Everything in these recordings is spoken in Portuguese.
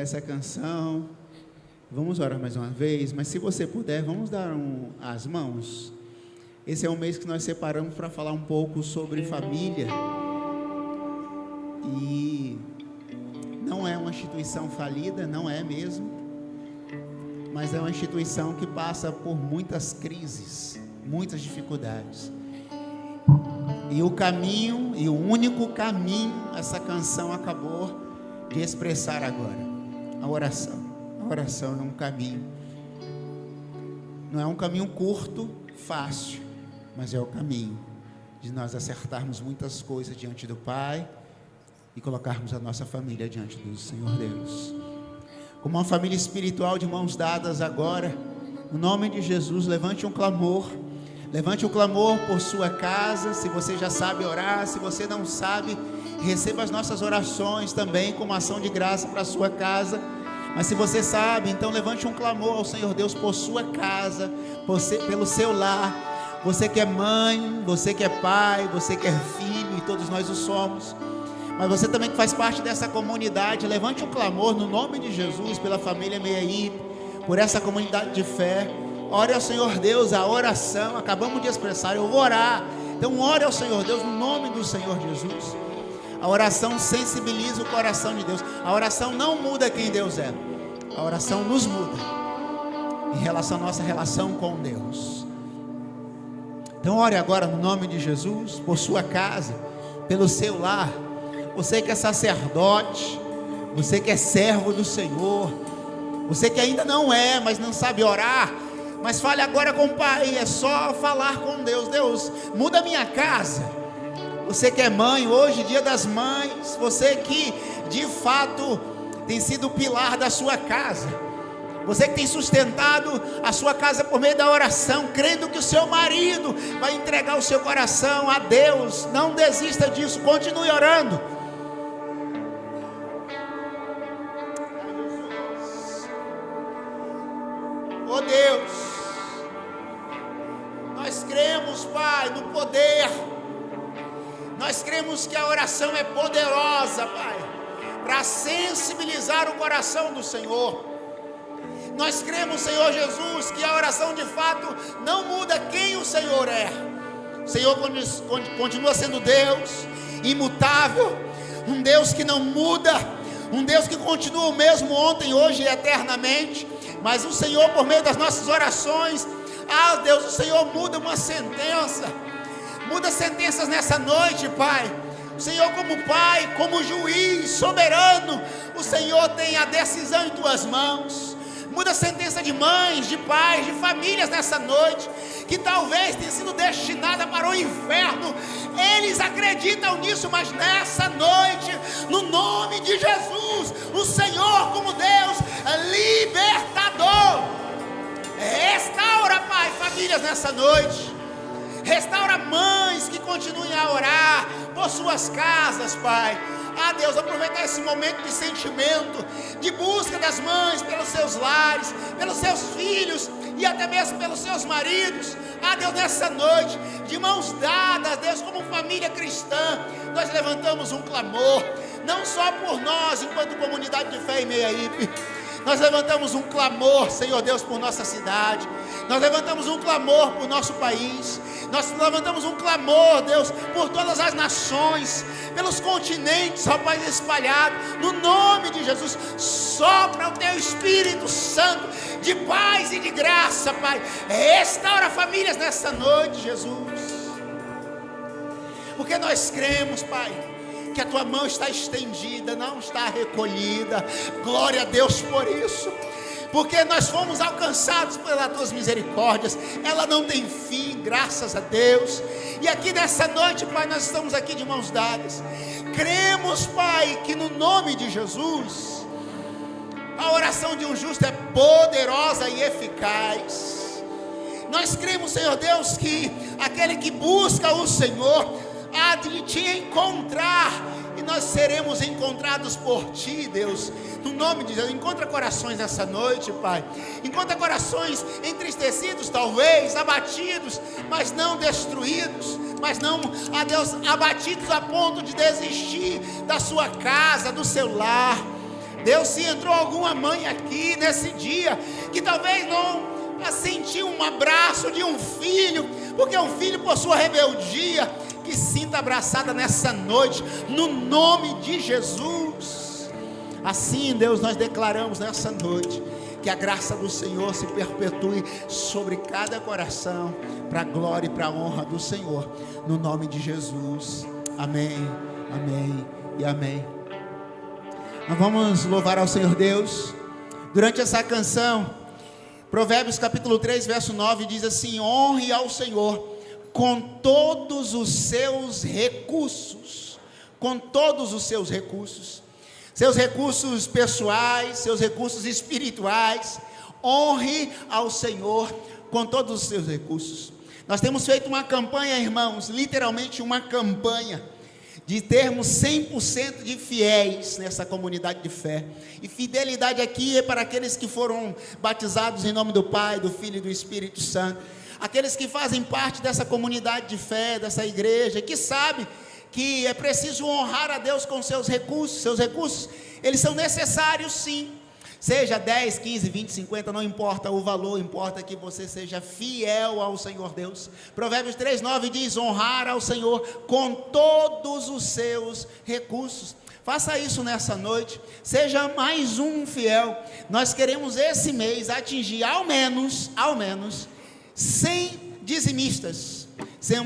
essa canção, vamos orar mais uma vez, mas se você puder, vamos dar as mãos. Esse é um mês que nós separamos para falar um pouco sobre família, e não é uma instituição falida, não é mesmo, mas é uma instituição que passa por muitas crises, muitas dificuldades, e o caminho, e o único caminho, essa canção acabou de expressar agora, a oração é um caminho, não é um caminho curto, fácil, mas é o caminho de nós acertarmos muitas coisas diante do Pai e colocarmos a nossa família diante do Senhor Deus, como uma família espiritual de mãos dadas agora, no nome de Jesus. Levante um clamor por sua casa. Se você já sabe orar, se você não sabe, receba as nossas orações também como ação de graça para a sua casa. Mas se você sabe, então levante um clamor ao Senhor Deus por sua casa, pelo seu lar. Você que é mãe, você que é pai, você que é filho, e todos nós o somos, mas você também que faz parte dessa comunidade, levante um clamor no nome de Jesus pela família Meiaípe, por essa comunidade de fé. Ore ao Senhor Deus, a oração, acabamos de expressar, eu vou orar, então ore ao Senhor Deus no nome do Senhor Jesus. A oração sensibiliza o coração de Deus. A oração não muda quem Deus é, a oração nos muda em relação à nossa relação com Deus. Então ore agora no nome de Jesus, por sua casa, pelo seu lar. Você que é sacerdote, você que é servo do Senhor, você que ainda não é, mas não sabe orar, mas fale agora com o Pai. É só falar com Deus. Deus, muda a minha casa. Você que é mãe, hoje dia das mães, você que de fato tem sido o pilar da sua casa, você que tem sustentado a sua casa por meio da oração, crendo que o seu marido vai entregar o seu coração a Deus, não desista disso, continue orando. Oh Deus, nós cremos, Pai, no poder. Nós cremos que a oração é poderosa, Pai, para sensibilizar o coração do Senhor. Nós cremos, Senhor Jesus, que a oração de fato não muda quem o Senhor é. O Senhor continua sendo Deus imutável, um Deus que não muda, um Deus que continua o mesmo ontem, hoje e eternamente. Mas o Senhor, por meio das nossas orações, Deus, o Senhor muda uma sentença. Muda sentenças nessa noite, Pai. O Senhor, como Pai, como juiz soberano, o Senhor tem a decisão em tuas mãos. Muda a sentença de mães, de pais, de famílias nessa noite, que talvez tenha sido destinada para o inferno. Eles acreditam nisso, mas nessa noite, no nome de Jesus, o Senhor, como Deus libertador, restaura, Pai, famílias nessa noite. Restaura mães que continuem a orar por suas casas, Pai. Deus, aproveitar esse momento de sentimento, de busca das mães pelos seus lares, pelos seus filhos e até mesmo pelos seus maridos. Deus, nessa noite, de mãos dadas, Deus, como família cristã, nós levantamos um clamor, não só por nós, enquanto comunidade de fé em Meiaípe. Nós levantamos um clamor, Senhor Deus, por nossa cidade. Nós levantamos um clamor por nosso país. Nós levantamos um clamor, Deus, por todas as nações, pelos continentes, ó Pai, espalhados. No nome de Jesus, sopra o Teu Espírito Santo de paz e de graça, Pai. Restaura famílias nessa noite, Jesus. Porque nós cremos, Pai, que a Tua mão está estendida, não está recolhida. Glória a Deus por isso, porque nós fomos alcançados pelas Tuas misericórdias. Ela não tem fim, graças a Deus. E aqui nessa noite, Pai, nós estamos aqui de mãos dadas. Cremos, Pai, que no nome de Jesus, a oração de um justo é poderosa e eficaz. Nós cremos, Senhor Deus, que aquele que busca o Senhor há de te encontrar, e nós seremos encontrados por Ti, Deus, no nome de Jesus. Encontra corações nessa noite, Pai. Encontra corações entristecidos, talvez, abatidos, mas não destruídos, mas não, Deus, abatidos a ponto de desistir da sua casa, do seu lar. Deus, se entrou alguma mãe aqui nesse dia, que talvez não sentiu um abraço de um filho, porque um filho por sua rebeldia, que sinta abraçada nessa noite, no nome de Jesus. Assim, Deus, nós declaramos nessa noite, que a graça do Senhor se perpetue sobre cada coração, para a glória e para a honra do Senhor, no nome de Jesus. Amém, amém e amém. Nós vamos louvar ao Senhor Deus. Durante essa canção, Provérbios capítulo 3, verso 9, diz assim: honre ao Senhor com todos os seus recursos, com todos os seus recursos pessoais, seus recursos espirituais. Honre ao Senhor com todos os seus recursos. Nós temos feito uma campanha, irmãos, literalmente uma campanha, de termos 100% de fiéis nessa comunidade de fé. E fidelidade aqui é para aqueles que foram batizados em nome do Pai, do Filho e do Espírito Santo. Aqueles que fazem parte dessa comunidade de fé, dessa igreja, que sabe que é preciso honrar a Deus com seus recursos. Seus recursos, eles são necessários sim. Seja 10, 15, 20, 50, não importa o valor, importa que você seja fiel ao Senhor Deus. Provérbios 3, 9 diz: honrar ao Senhor com todos os seus recursos. Faça isso nessa noite, seja mais um fiel. Nós queremos esse mês atingir ao menos 100 dizimistas.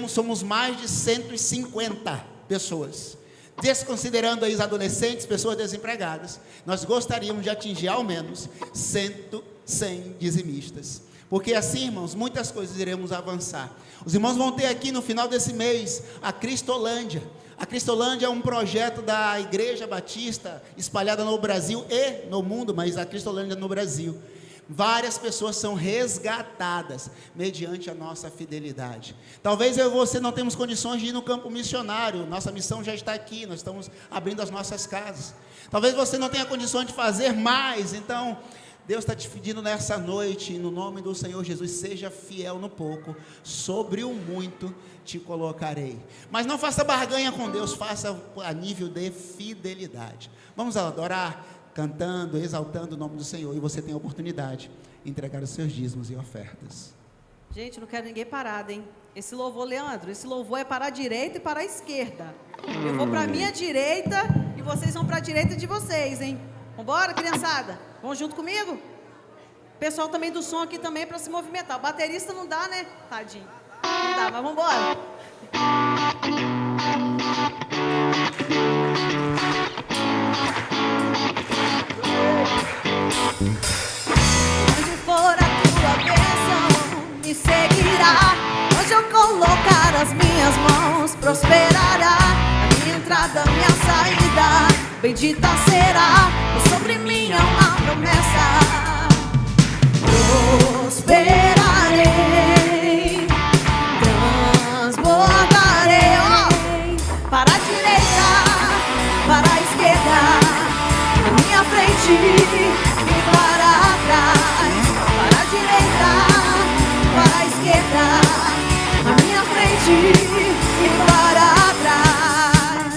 Somos mais de 150 pessoas. Desconsiderando aí os adolescentes, pessoas desempregadas, nós gostaríamos de atingir ao menos 100 dizimistas, porque assim, irmãos, muitas coisas iremos avançar. Os irmãos vão ter aqui no final desse mês a Cristolândia. A Cristolândia é um projeto da Igreja Batista espalhada no Brasil e no mundo, mas a Cristolândia no Brasil. Várias pessoas são resgatadas mediante a nossa fidelidade. Talvez eu e você não temos condições de ir no campo missionário. Nossa missão já está aqui, nós estamos abrindo as nossas casas. Talvez você não tenha condições de fazer mais. Então, Deus está te pedindo nessa noite, no nome do Senhor Jesus: seja fiel no pouco, sobre o muito te colocarei. Mas não faça barganha com Deus, faça a nível de fidelidade. Vamos adorar, cantando, exaltando o nome do Senhor, e você tem a oportunidade de entregar os seus dízimos e ofertas. Gente, não quero ninguém parado, hein? Esse louvor, Leandro, esse louvor é para a direita e para a esquerda. Eu vou para a minha direita e vocês vão para a direita de vocês, hein? Vambora, criançada? Vão junto comigo? Pessoal também do som aqui também para se movimentar. O baterista não dá, né? Tadinho. Não dá, mas vambora. Onde for a tua bênção me seguirá. Onde eu colocar as minhas mãos prosperará. A minha entrada, a minha saída, bendita será. Pois sobre mim há uma promessa. Prosperarei, transbordarei, para a direita, para a esquerda, na minha frente e para trás, para a direita, para a esquerda, na minha frente e para trás.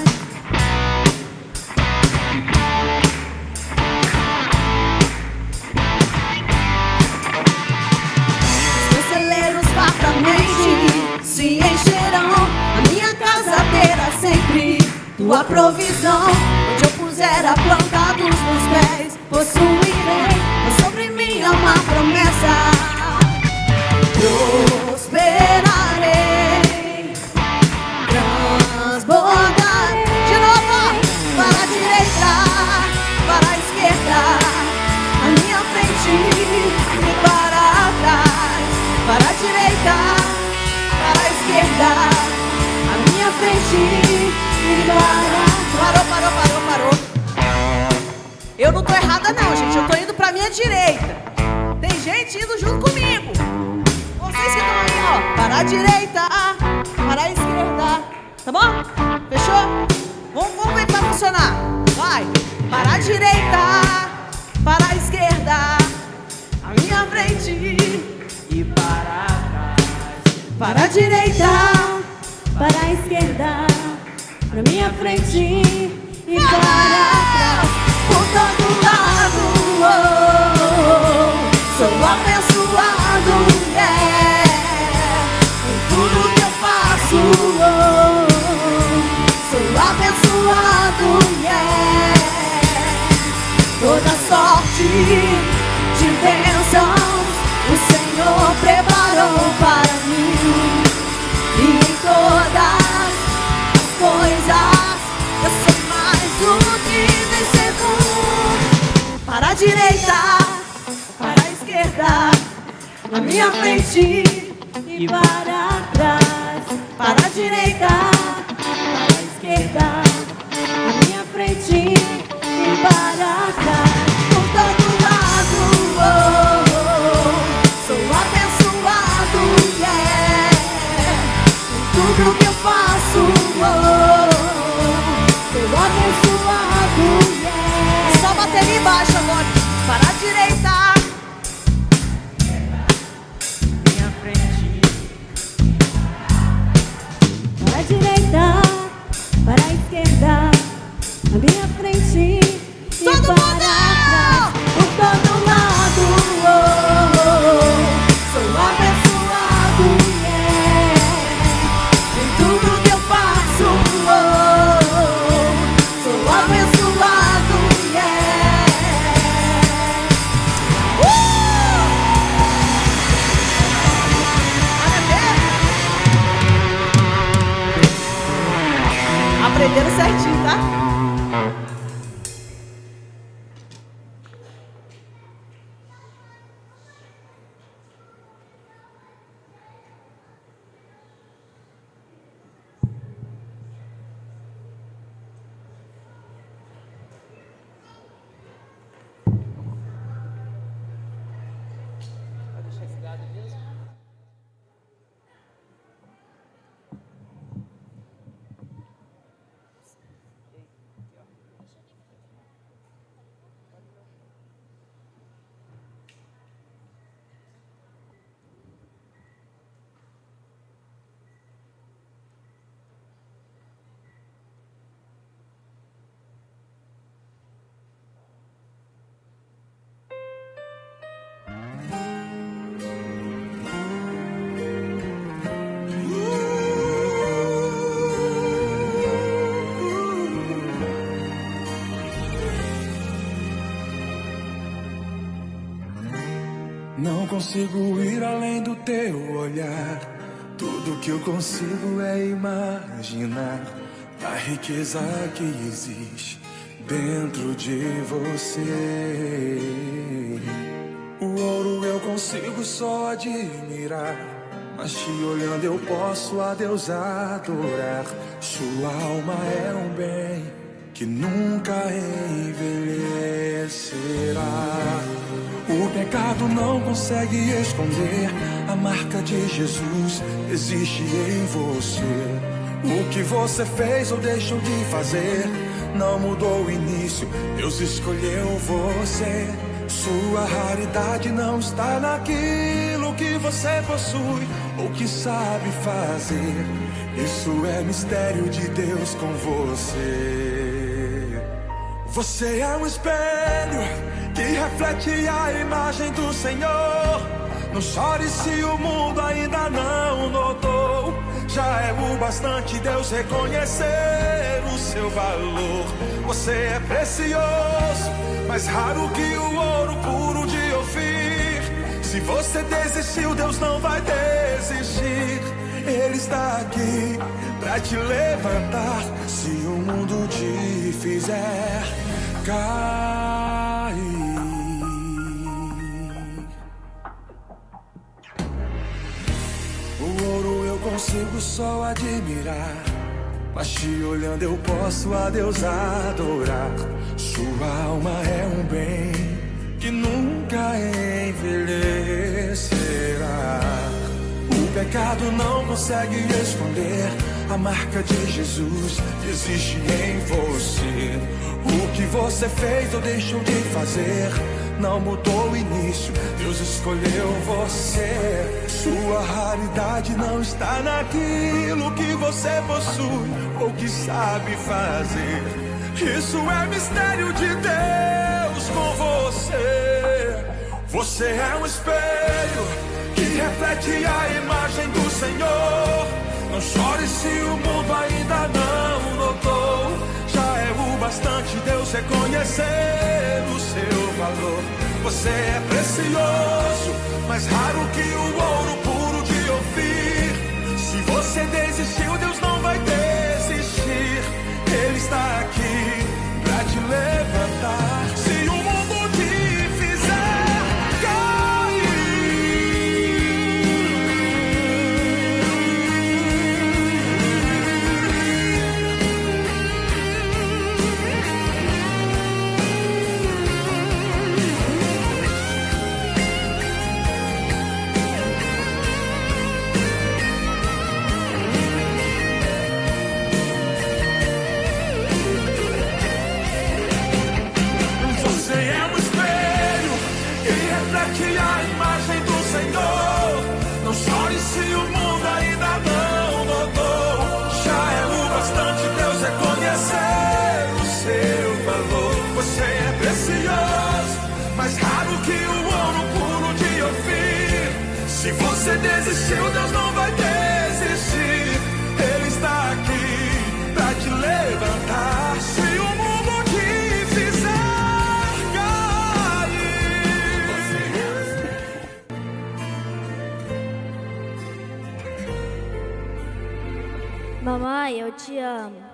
Os meus celeiros fartamente se encherão, a minha casa terá sempre tua provisão. Onde eu puser a planta dos meus pés, possuirei. Mas sobre mim há uma promessa. Prosperarei, transbordarei. De novo, para a direita, para a esquerda, a minha frente e para trás. Para a direita, para a esquerda, a minha frente e para... Parou. Eu não tô errada não, gente. Eu tô indo pra minha direita. Tem gente indo junto comigo. Vocês que estão aí, ó. Para a direita, para a esquerda. Tá bom? Fechou? Vamos ver que vai funcionar. Vai. Para a direita, para a esquerda, a minha frente e para trás. Para a direita, para a esquerda, na minha frente e para trás. por todo lado. Sou abençoado, em tudo que eu faço. Sou abençoado, toda sorte de bênçãos o Senhor preparou para mim. E em todas as coisas eu sou mais do que vencedor. Para a direita, para a esquerda, na minha frente e para trás. Para a direita, para a esquerda, na minha frente e para trás. Por todo lado, sou abençoado, em tudo que eu faço. Sou abençoado, Só bateria embaixo agora. Para a direita. minha frente. Para a direita, para a esquerda, na minha frente e Todo para mundo! trás. Por todo lado, sou abençoado, em tudo que eu faço. Sou abençoado, Aprenderam certinho, tá? Não consigo ir além do teu olhar. Tudo que eu consigo é imaginar a riqueza que existe dentro de você. O ouro eu consigo só admirar, mas te olhando eu posso a Deus adorar. Sua alma é um bem que nunca envelhecerá. O pecado não consegue esconder a marca de Jesus existe em você. O que você fez ou deixou de fazer não mudou o início, Deus escolheu você. Sua raridade não está naquilo que você possui ou que sabe fazer. Isso é mistério de Deus com você. Você é um espelho que reflete a imagem do Senhor. Não chore se o mundo ainda não notou. Já é o bastante Deus reconhecer o seu valor. Você é precioso, mais raro que o ouro puro de Ofir. Se você desistiu, Deus não vai desistir. Ele está aqui pra te levantar. Se o mundo te fizer cair. O ouro eu consigo só admirar, mas te olhando eu posso a Deus adorar. Sua alma é um bem que nunca envelhecerá. O pecado não consegue esconder a marca de Jesus existe em você. O que você fez ou deixou de fazer não mudou o início, Deus escolheu você. Sua raridade não está naquilo que você possui ou que sabe fazer. Isso é mistério de Deus com você. Você é um espelho que reflete a imagem do Senhor. Não chore se o mundo ainda não notou. Já é o bastante Deus reconhecer o seu valor. Você é precioso, mais raro que o ouro puro de Ofir. Se você desistiu, Deus não vai desistir. Ele está aqui pra te levantar. Se o mundo te fizer cair, você é um espelho que reflete a imagem do Senhor. Não chore se o mundo ainda não notou. Já é o bastante Deus reconhecer o seu valor. Você é precioso, mais raro que o ouro puro de Ofir. Se você desistiu, Deus não vai desistir. Ele está aqui pra te levantar. Se o mundo te fizer cair, Mamãe, eu te amo.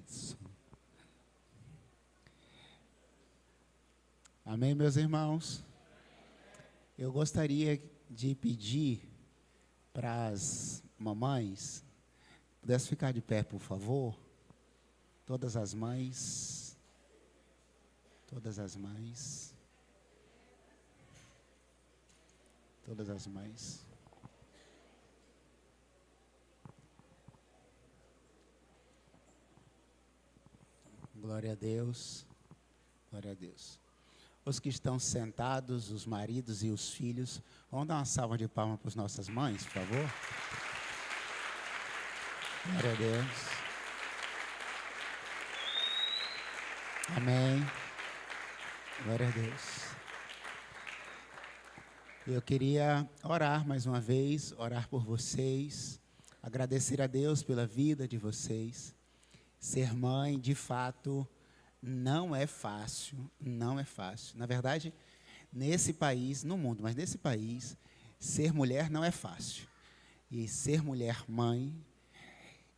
Isso. Amém, meus irmãos? Eu gostaria de pedir para as mamães, pudesse ficar de pé, por favor. Todas as mães. Todas as mães. Todas as mães. Glória a Deus. Glória a Deus. Os que estão sentados, os maridos e os filhos, vamos dar uma salva de palmas para as nossas mães, por favor. Glória a Deus. Amém. Glória a Deus. Eu queria orar mais uma vez, orar por vocês, agradecer a Deus pela vida de vocês. Ser mãe, de fato, não é fácil, não é fácil. Na verdade, nesse país, no mundo, mas nesse país, ser mulher não é fácil. E ser mulher mãe,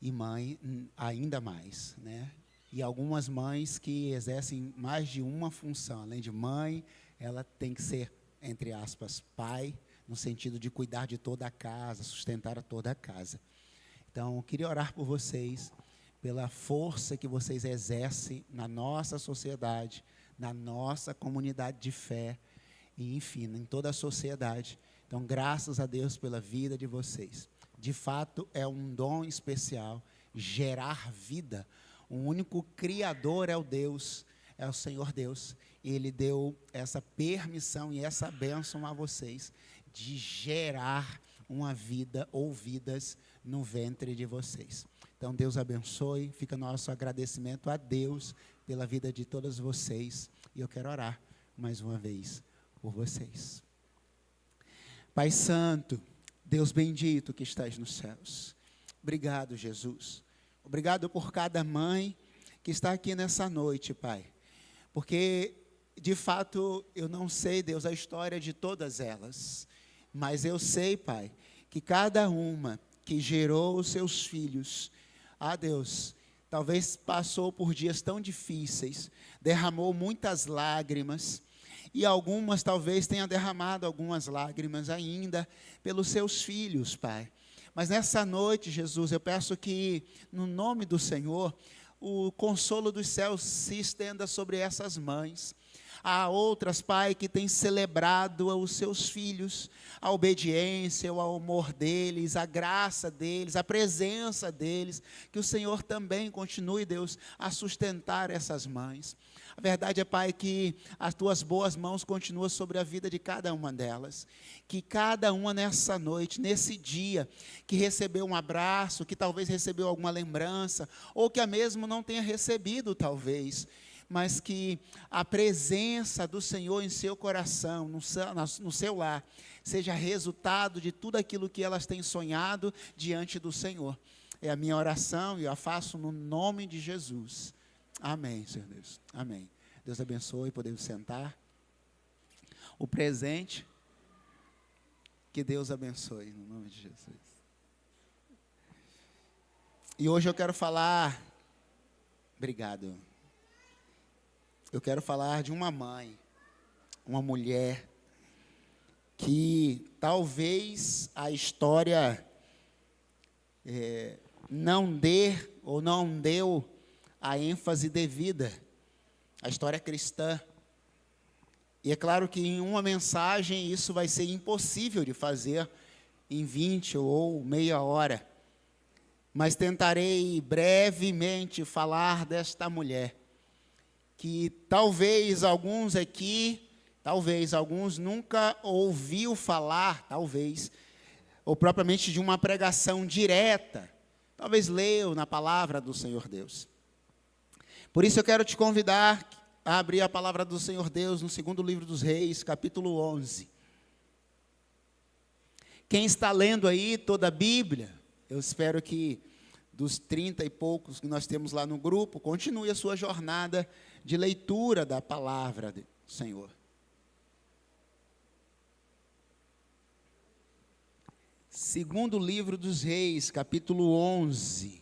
e mãe ainda mais, né? E algumas mães que exercem mais de uma função. Além de mãe, ela tem que ser, entre aspas, pai, no sentido de cuidar de toda a casa, sustentar a toda a casa. Então, eu queria orar por vocês, pela força que vocês exercem na nossa sociedade, na nossa comunidade de fé, e, enfim, em toda a sociedade. Então, graças a Deus pela vida de vocês. De fato, é um dom especial, gerar vida. O único Criador é o Deus, é o Senhor Deus. E Ele deu essa permissão e essa bênção a vocês de gerar uma vida ou vidas no ventre de vocês. Então, Deus abençoe. Fica nosso agradecimento a Deus pela vida de todos vocês. E eu quero orar mais uma vez por vocês. Pai Santo, Deus bendito que estás nos céus. Obrigado, Jesus. Obrigado por cada mãe que está aqui nessa noite, Pai. Porque, de fato, eu não sei, Deus, a história de todas elas. Mas eu sei, Pai, que cada uma que gerou os seus filhos, Deus, talvez passou por dias tão difíceis, derramou muitas lágrimas, e algumas talvez tenham derramado algumas lágrimas ainda pelos seus filhos, Pai. Mas nessa noite, Jesus, eu peço que, no nome do Senhor, o consolo dos céus se estenda sobre essas mães. Há outras, Pai, que têm celebrado os seus filhos, a obediência, o amor deles, a graça deles, a presença deles. Que o Senhor também continue, Deus, a sustentar essas mães. A verdade é, Pai, que as tuas boas mãos continuam sobre a vida de cada uma delas. Que cada uma nessa noite, nesse dia, que recebeu um abraço, que talvez recebeu alguma lembrança, ou que a mesmo não tenha recebido, talvez, mas que a presença do Senhor em seu coração, no seu lar, seja resultado de tudo aquilo que elas têm sonhado diante do Senhor. É a minha oração e eu a faço no nome de Jesus. Amém, Senhor Deus. Amém. Deus abençoe, podemos sentar. O presente, que Deus abençoe, no nome de Jesus. E hoje eu quero falar, obrigado. Eu quero falar de uma mãe, uma mulher, que talvez a história não dê ou não deu a ênfase devida, a história cristã. E é claro que em uma mensagem isso vai ser impossível de fazer em 20 ou meia hora, mas tentarei brevemente falar desta mulher, que talvez alguns aqui, talvez alguns nunca ouviu falar, talvez, ou propriamente de uma pregação direta, talvez leu na palavra do Senhor Deus. Por isso eu quero te convidar a abrir a palavra do Senhor Deus no segundo livro dos Reis, capítulo 11. Quem está lendo aí toda a Bíblia, eu espero que dos 30 e poucos que nós temos lá no grupo, continue a sua jornada de leitura da palavra do Senhor. Segundo livro dos Reis, capítulo 11.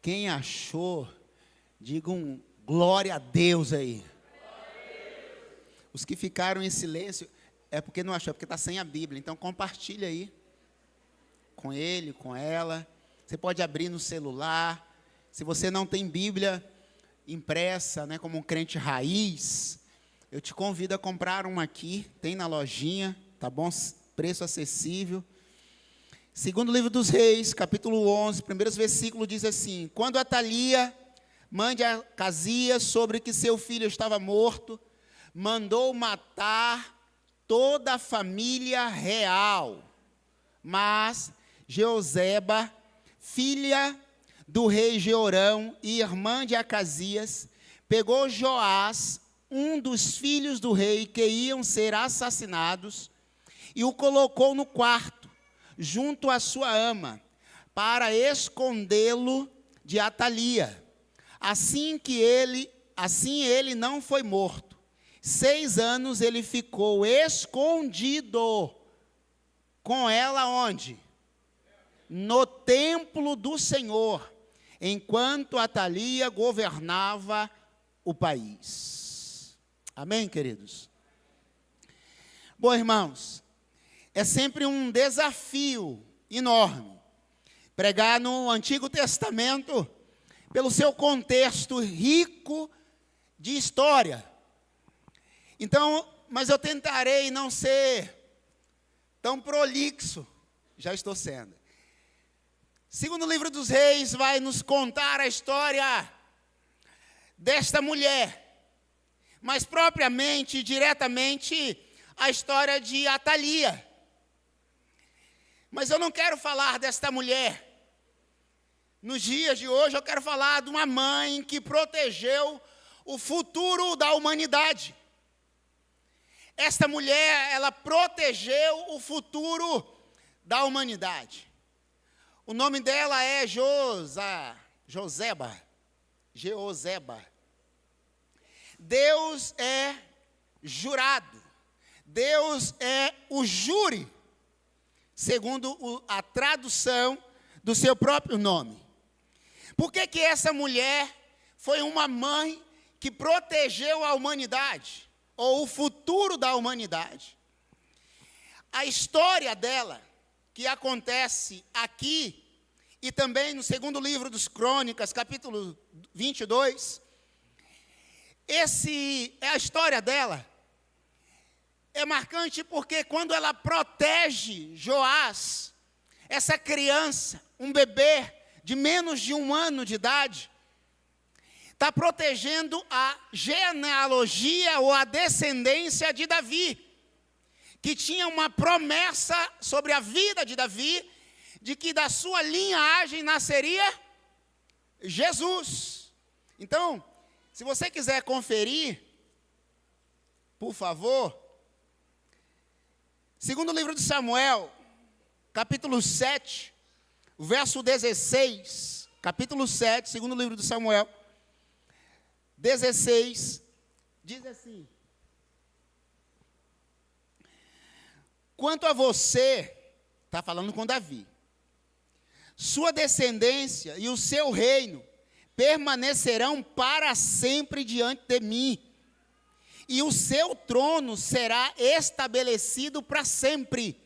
Quem achou, digam glória a Deus aí. Os que ficaram em silêncio, é porque não achou, é porque está sem a Bíblia. Então compartilha aí, com ele, com ela. Você pode abrir no celular. Se você não tem Bíblia impressa, né, como um crente raiz, eu te convido a comprar uma aqui, tem na lojinha, tá bom? Preço acessível. Segundo livro dos Reis, capítulo 11, primeiros versículos, diz assim: quando Atalia, mãe de Acasias, sobre que seu filho estava morto, mandou matar toda a família real, mas Jeoseba, filha do rei Jeorão e irmã de Acasias, pegou Joás, um dos filhos do rei que iam ser assassinados, e o colocou no quarto, junto à sua ama, para escondê-lo de Atalia. Assim ele não foi morto. 6 anos ele ficou escondido com ela onde? No templo do Senhor, enquanto Atalia governava o país. Amém, queridos? Bom, irmãos, é sempre um desafio enorme pregar no Antigo Testamento pelo seu contexto rico de história. Então, mas eu tentarei não ser tão prolixo, já estou sendo. Segundo livro dos Reis vai nos contar a história desta mulher, mas propriamente, diretamente, a história de Atalia. Mas eu não quero falar desta mulher. Nos dias de hoje eu quero falar de uma mãe que protegeu o futuro da humanidade. Esta mulher, ela protegeu o futuro da humanidade. O nome dela é Jeoseba. Deus é jurado. Deus é o júri, segundo a tradução do seu próprio nome. Por que essa mulher foi uma mãe que protegeu a humanidade, ou o futuro da humanidade? A história dela, que acontece aqui, e também no segundo livro dos Crônicas, capítulo 22, a história dela é marcante porque quando ela protege Joás, essa criança, um bebê de menos de 1 ano de idade, está protegendo a genealogia ou a descendência de Davi, que tinha uma promessa sobre a vida de Davi, de que da sua linhagem nasceria Jesus. Então, se você quiser conferir, por favor, segundo livro de Samuel, capítulo 7, verso 16, capítulo 7, segundo livro de Samuel, 16, diz assim: quanto a você, está falando com Davi, sua descendência e o seu reino permanecerão para sempre diante de mim, e o seu trono será estabelecido para sempre.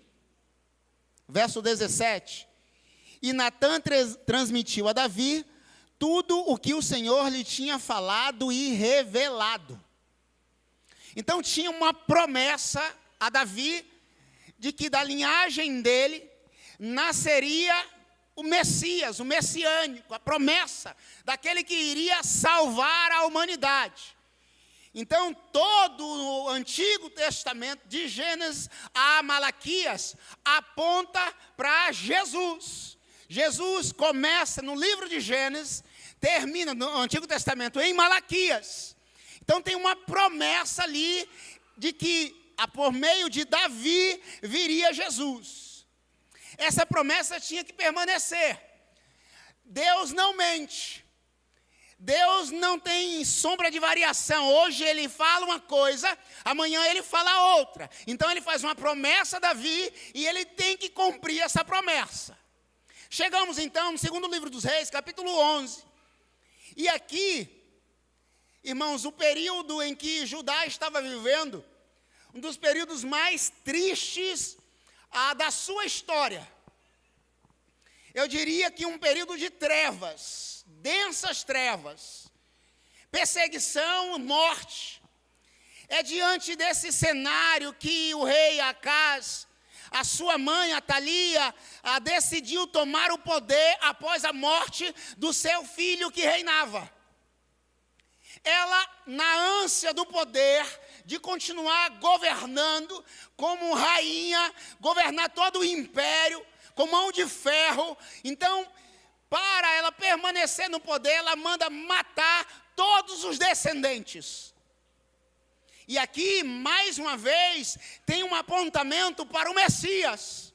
Verso 17, e Natã transmitiu a Davi tudo o que o Senhor lhe tinha falado e revelado. Então tinha uma promessa a Davi, de que da linhagem dele nasceria o Messias, o messiânico, a promessa daquele que iria salvar a humanidade. Então, todo o Antigo Testamento, de Gênesis a Malaquias, aponta para Jesus. Jesus começa no livro de Gênesis, termina no Antigo Testamento em Malaquias. Então, tem uma promessa ali de que, por meio de Davi, viria Jesus. Essa promessa tinha que permanecer. Deus não mente. Deus não tem sombra de variação. Hoje ele fala uma coisa, amanhã ele fala outra. Então ele faz uma promessa a Davi e ele tem que cumprir essa promessa. Chegamos então no segundo livro dos Reis, capítulo 11. E aqui, irmãos, o período em que Judá estava vivendo, um dos períodos mais tristes da sua história. Eu diria que um período de trevas, densas trevas, perseguição, morte. É diante desse cenário que o rei Acaz, a sua mãe Atalia, decidiu tomar o poder após a morte do seu filho que reinava. Ela, na ânsia do poder, de continuar governando como rainha, governar todo o império, com mão de ferro. Então, para ela permanecer no poder, ela manda matar todos os descendentes. E aqui, mais uma vez, tem um apontamento para o Messias.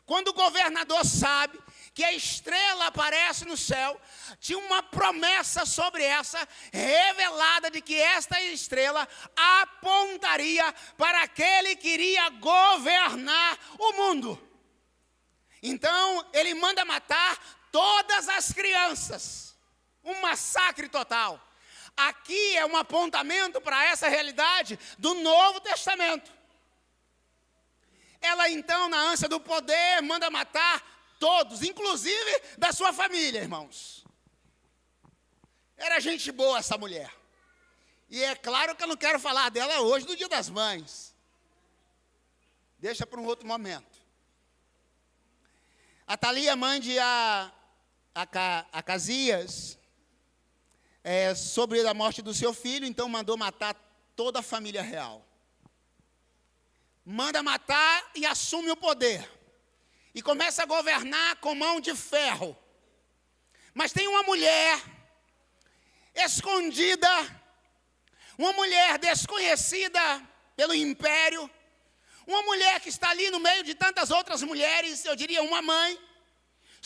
Quando o governador sabe que a estrela aparece no céu, tinha uma promessa sobre essa, revelada de que esta estrela apontaria para aquele que iria governar o mundo. Então, ele manda matar todas as crianças. Um massacre total. Aqui é um apontamento para essa realidade do Novo Testamento. Ela então, na ânsia do poder, manda matar todos, inclusive da sua família, irmãos. Era gente boa essa mulher. E é claro que eu não quero falar dela hoje, no Dia das Mães. Deixa para um outro momento. Atalia, mãe de Acasias, sobre a morte do seu filho, então mandou matar toda a família real. Manda matar e assume o poder. E começa a governar com mão de ferro. Mas tem uma mulher escondida, uma mulher desconhecida pelo império, uma mulher que está ali no meio de tantas outras mulheres, eu diria uma mãe,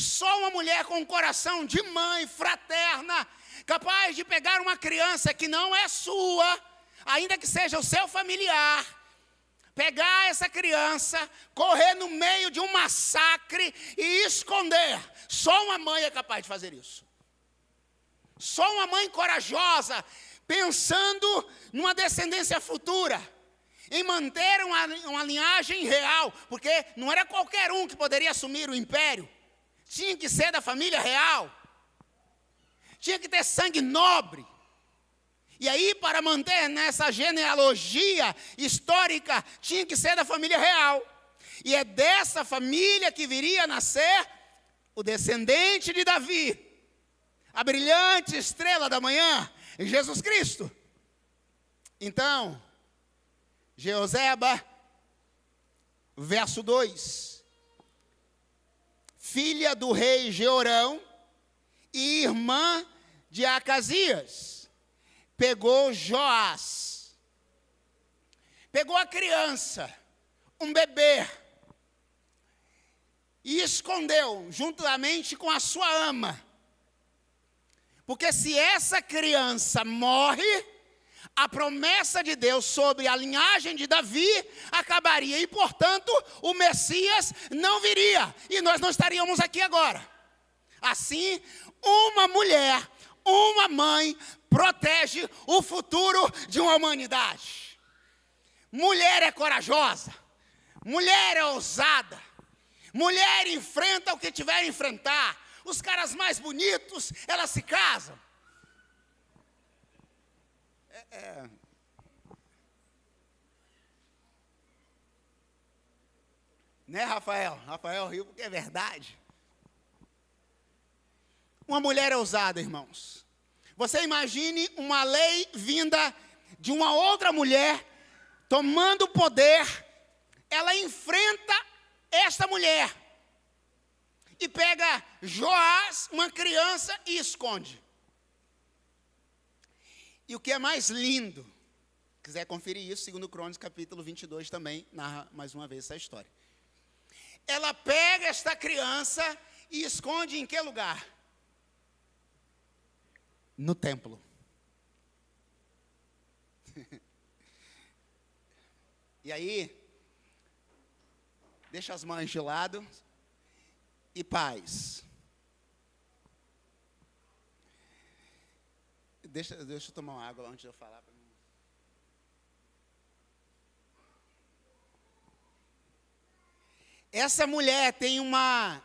Só uma mulher com um coração de mãe, fraterna, capaz de pegar uma criança que não é sua, ainda que seja o seu familiar, pegar essa criança, correr no meio de um massacre e esconder. Só uma mãe é capaz de fazer isso. Só uma mãe corajosa, pensando numa descendência futura, em manter uma linhagem real, porque não era qualquer um que poderia assumir o império. Tinha que ser da família real. Tinha que ter sangue nobre. E aí, para manter nessa genealogia histórica, tinha que ser da família real. E é dessa família que viria a nascer o descendente de Davi, a brilhante estrela da manhã, Jesus Cristo. Então, Jeoseba, verso 2. Filha do rei Jeorão e irmã de Acasias, pegou Joás, pegou a criança, um bebê, e escondeu juntamente com a sua ama. Porque se essa criança morre, a promessa de Deus sobre a linhagem de Davi acabaria. E, portanto, o Messias não viria. E nós não estaríamos aqui agora. Assim, uma mulher, uma mãe, protege o futuro de uma humanidade. Mulher é corajosa. Mulher é ousada. Mulher enfrenta o que tiver a enfrentar. Os caras mais bonitos, elas se casam. Né, Rafael? Rafael riu porque é verdade. Uma mulher ousada, irmãos. Você imagine uma lei vinda de uma outra mulher, tomando poder. Ela enfrenta esta mulher. E pega Joás, uma criança, e esconde. E o que é mais lindo, quiser conferir isso, 2 Crônicas, capítulo 22, também narra mais uma vez essa história. Ela pega esta criança e esconde em que lugar? No templo. E aí, deixa as mães de lado e paz. Deixa eu tomar uma água antes de eu falar. Essa mulher tem uma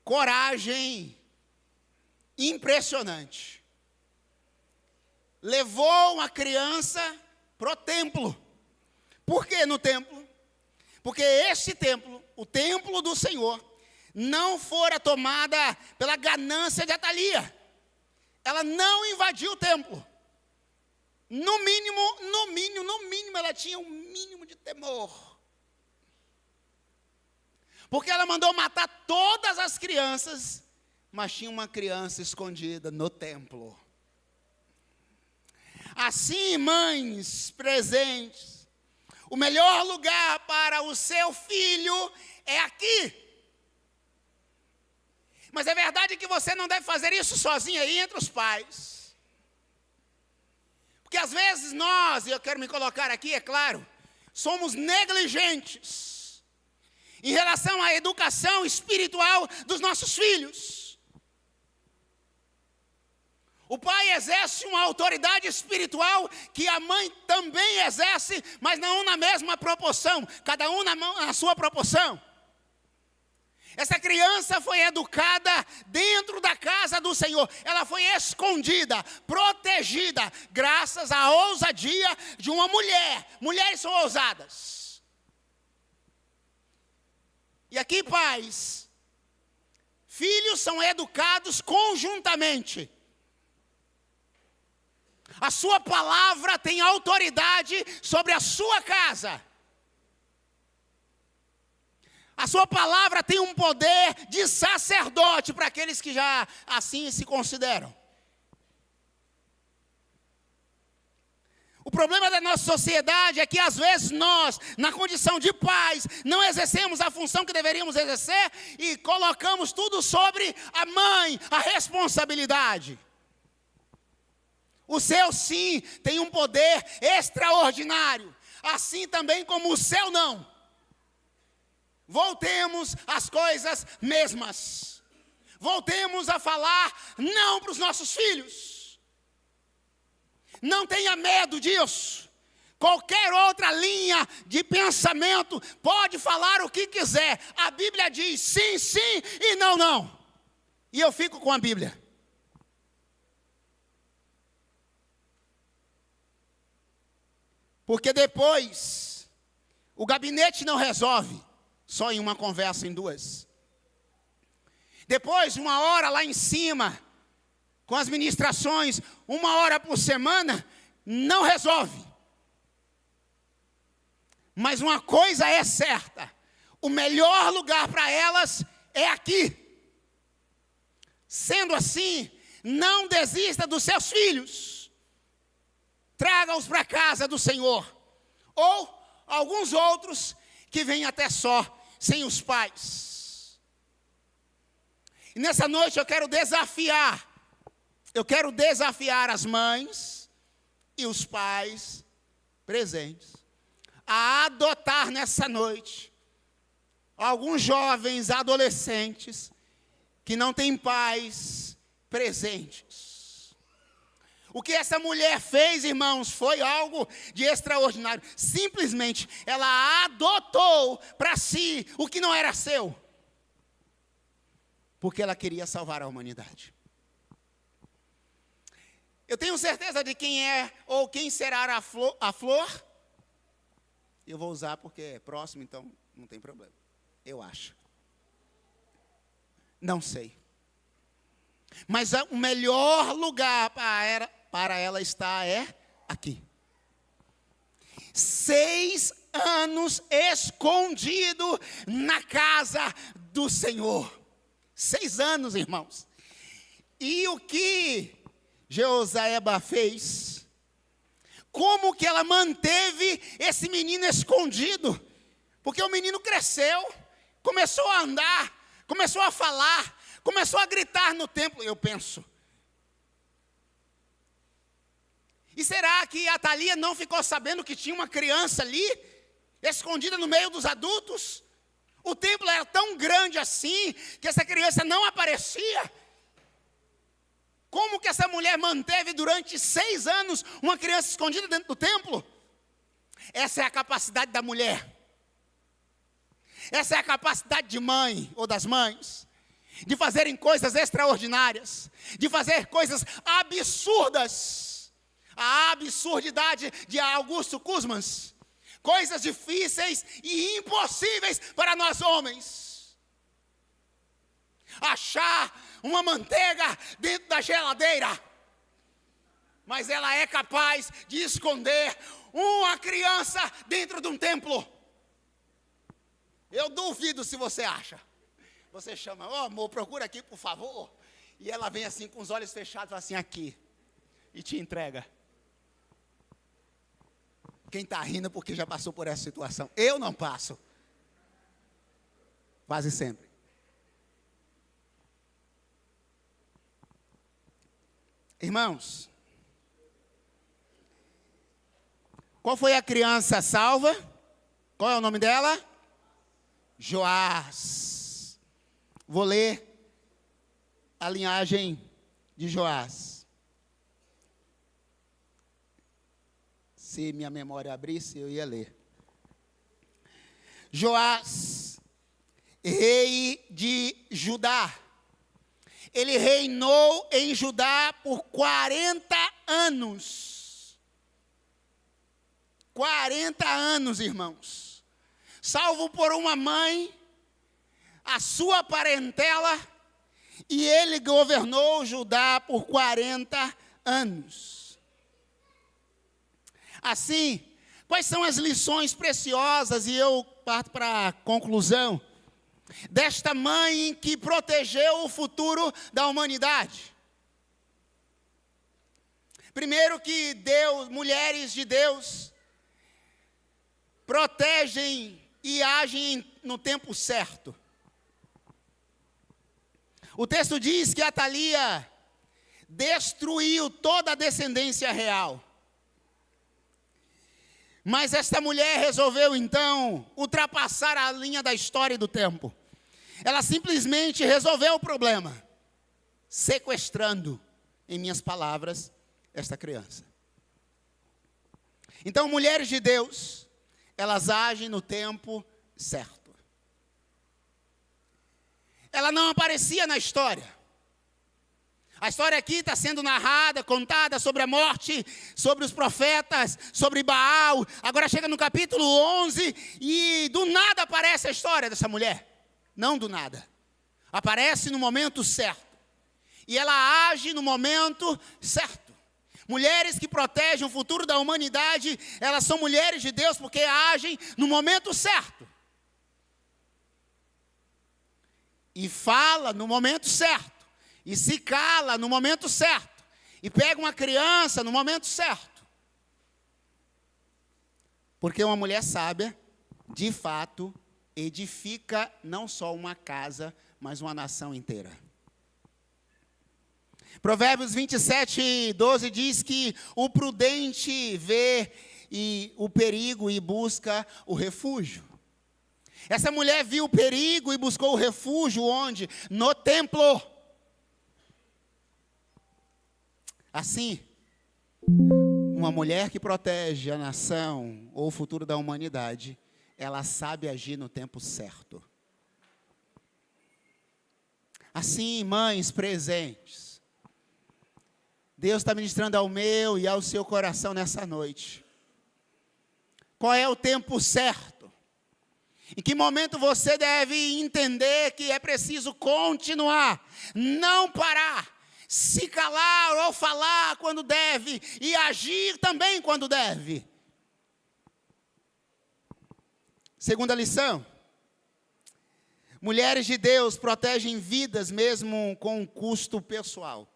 coragem impressionante. Levou uma criança para o templo. Por que no templo? Porque esse templo, o templo do Senhor, não fora tomada pela ganância de Atalia. Ela não invadiu o templo. No mínimo, ela tinha um mínimo de temor. Porque ela mandou matar todas as crianças, mas tinha uma criança escondida no templo. Assim, mães presentes, o melhor lugar para o seu filho é aqui. Mas é verdade que você não deve fazer isso sozinha aí entre os pais. Porque às vezes nós, e eu quero me colocar aqui, é claro, somos negligentes em relação à educação espiritual dos nossos filhos. O pai exerce uma autoridade espiritual que a mãe também exerce, mas não na mesma proporção, cada um na sua proporção. Essa criança foi educada dentro da casa do Senhor. Ela foi escondida, protegida, graças à ousadia de uma mulher. Mulheres são ousadas. E aqui, pais, filhos são educados conjuntamente. A sua palavra tem autoridade sobre a sua casa. A sua palavra tem um poder de sacerdote para aqueles que já assim se consideram. O problema da nossa sociedade é que às vezes nós, na condição de pais, não exercemos a função que deveríamos exercer e colocamos tudo sobre a mãe, a responsabilidade. O seu sim tem um poder extraordinário, assim também como o seu não. Voltemos às coisas mesmas. Voltemos a falar não para os nossos filhos. Não tenha medo disso. Qualquer outra linha de pensamento pode falar o que quiser. A Bíblia diz sim, sim e não, não. E eu fico com a Bíblia. Porque depois, o gabinete não resolve só em uma conversa, em duas. Depois, 1 hora lá em cima, com as ministrações, 1 hora por semana, não resolve. Mas uma coisa é certa, o melhor lugar para elas é aqui. Sendo assim, não desista dos seus filhos. Traga-os para a casa do Senhor. Ou alguns outros que vêm até só, sem os pais. E nessa noite eu quero desafiar as mães e os pais presentes a adotar nessa noite alguns jovens adolescentes que não têm pais presentes. O que essa mulher fez, irmãos, foi algo de extraordinário. Simplesmente, ela adotou para si o que não era seu. Porque ela queria salvar a humanidade. Eu tenho certeza de quem é ou quem será a flor. Eu vou usar porque é próximo, então não tem problema. Eu acho. Não sei. Mas o melhor lugar para ela estar é aqui. 6 anos escondido na casa do Senhor. 6 anos, irmãos. E o que Jeosaeba fez? Como que ela manteve esse menino escondido? Porque o menino cresceu, começou a andar, começou a falar, começou a gritar no templo. Eu penso, e será que a Thalia não ficou sabendo que tinha uma criança ali, escondida no meio dos adultos? O templo era tão grande assim, que essa criança não aparecia. Como que essa mulher manteve durante 6 anos uma criança escondida dentro do templo? Essa é a capacidade da mulher. Essa é a capacidade de mãe ou das mães, de fazerem coisas extraordinárias, de fazer coisas absurdas. A absurdidade de Augusto Cusmans. Coisas difíceis e impossíveis para nós homens. Achar uma manteiga dentro da geladeira. Mas ela é capaz de esconder uma criança dentro de um templo. Eu duvido se você acha. Você chama, amor, procura aqui por favor. E ela vem assim com os olhos fechados, assim aqui. E te entrega. Quem está rindo porque já passou por essa situação. Eu não passo. Quase sempre. Irmãos, qual foi a criança salva? Qual é o nome dela? Joás. Vou ler a linhagem de Joás. Se minha memória abrisse, eu ia ler. Joás, rei de Judá. Ele reinou em Judá por 40 anos. 40 anos, irmãos. Salvo por uma mãe, a sua parentela, e ele governou Judá por 40 anos. Assim, quais são as lições preciosas, e eu parto para a conclusão, desta mãe que protegeu o futuro da humanidade? Primeiro que Deus, mulheres de Deus, protegem e agem no tempo certo. O texto diz que Atalia destruiu toda a descendência real. Mas esta mulher resolveu então ultrapassar a linha da história e do tempo. Ela simplesmente resolveu o problema, sequestrando, em minhas palavras, esta criança. Então, mulheres de Deus, elas agem no tempo certo. Ela não aparecia na história. A história aqui está sendo narrada, contada sobre a morte, sobre os profetas, sobre Baal. Agora chega no capítulo 11 e do nada aparece a história dessa mulher. Não do nada. Aparece no momento certo. E ela age no momento certo. Mulheres que protegem o futuro da humanidade, elas são mulheres de Deus porque agem no momento certo. E fala no momento certo. E se cala no momento certo. E pega uma criança no momento certo. Porque uma mulher sábia, de fato, edifica não só uma casa, mas uma nação inteira. Provérbios 27:12 diz que o prudente vê o perigo e busca o refúgio. Essa mulher viu o perigo e buscou o refúgio onde? No templo. Assim, uma mulher que protege a nação ou o futuro da humanidade, ela sabe agir no tempo certo. Assim, mães presentes, Deus está ministrando ao meu e ao seu coração nessa noite. Qual é o tempo certo? Em que momento você deve entender que é preciso continuar, não parar, se calar ou falar quando deve e agir também quando deve. Segunda lição. Mulheres de Deus protegem vidas mesmo com um custo pessoal.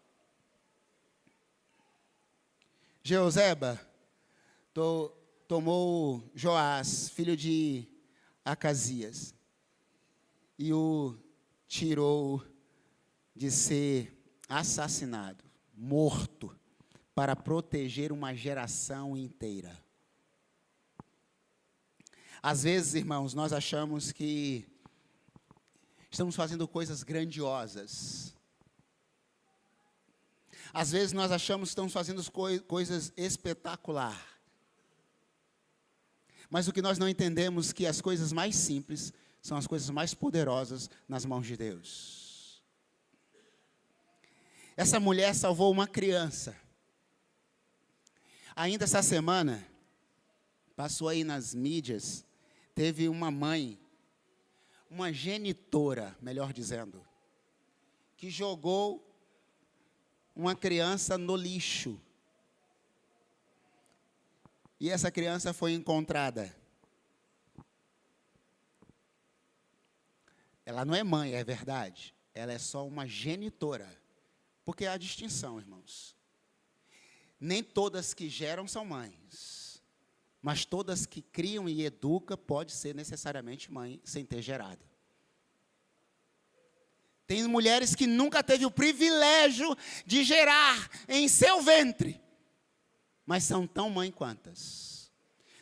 Jeozeba tomou Joás, filho de Acasias, e o tirou de ser assassinado, morto, para proteger uma geração inteira. Às vezes, irmãos, nós achamos que estamos fazendo coisas grandiosas. Às vezes nós achamos que estamos fazendo coisas espetaculares. Mas o que nós não entendemos é que as coisas mais simples são as coisas mais poderosas nas mãos de Deus. Essa mulher salvou uma criança. Ainda essa semana, passou aí nas mídias, teve uma mãe, uma genitora, melhor dizendo, que jogou uma criança no lixo. E essa criança foi encontrada. Ela não é mãe, é verdade. Ela é só uma genitora. Porque há distinção, irmãos. Nem todas que geram são mães. Mas todas que criam e educam pode ser necessariamente mãe sem ter gerado. Tem mulheres que nunca teve o privilégio de gerar em seu ventre. Mas são tão mãe quantas.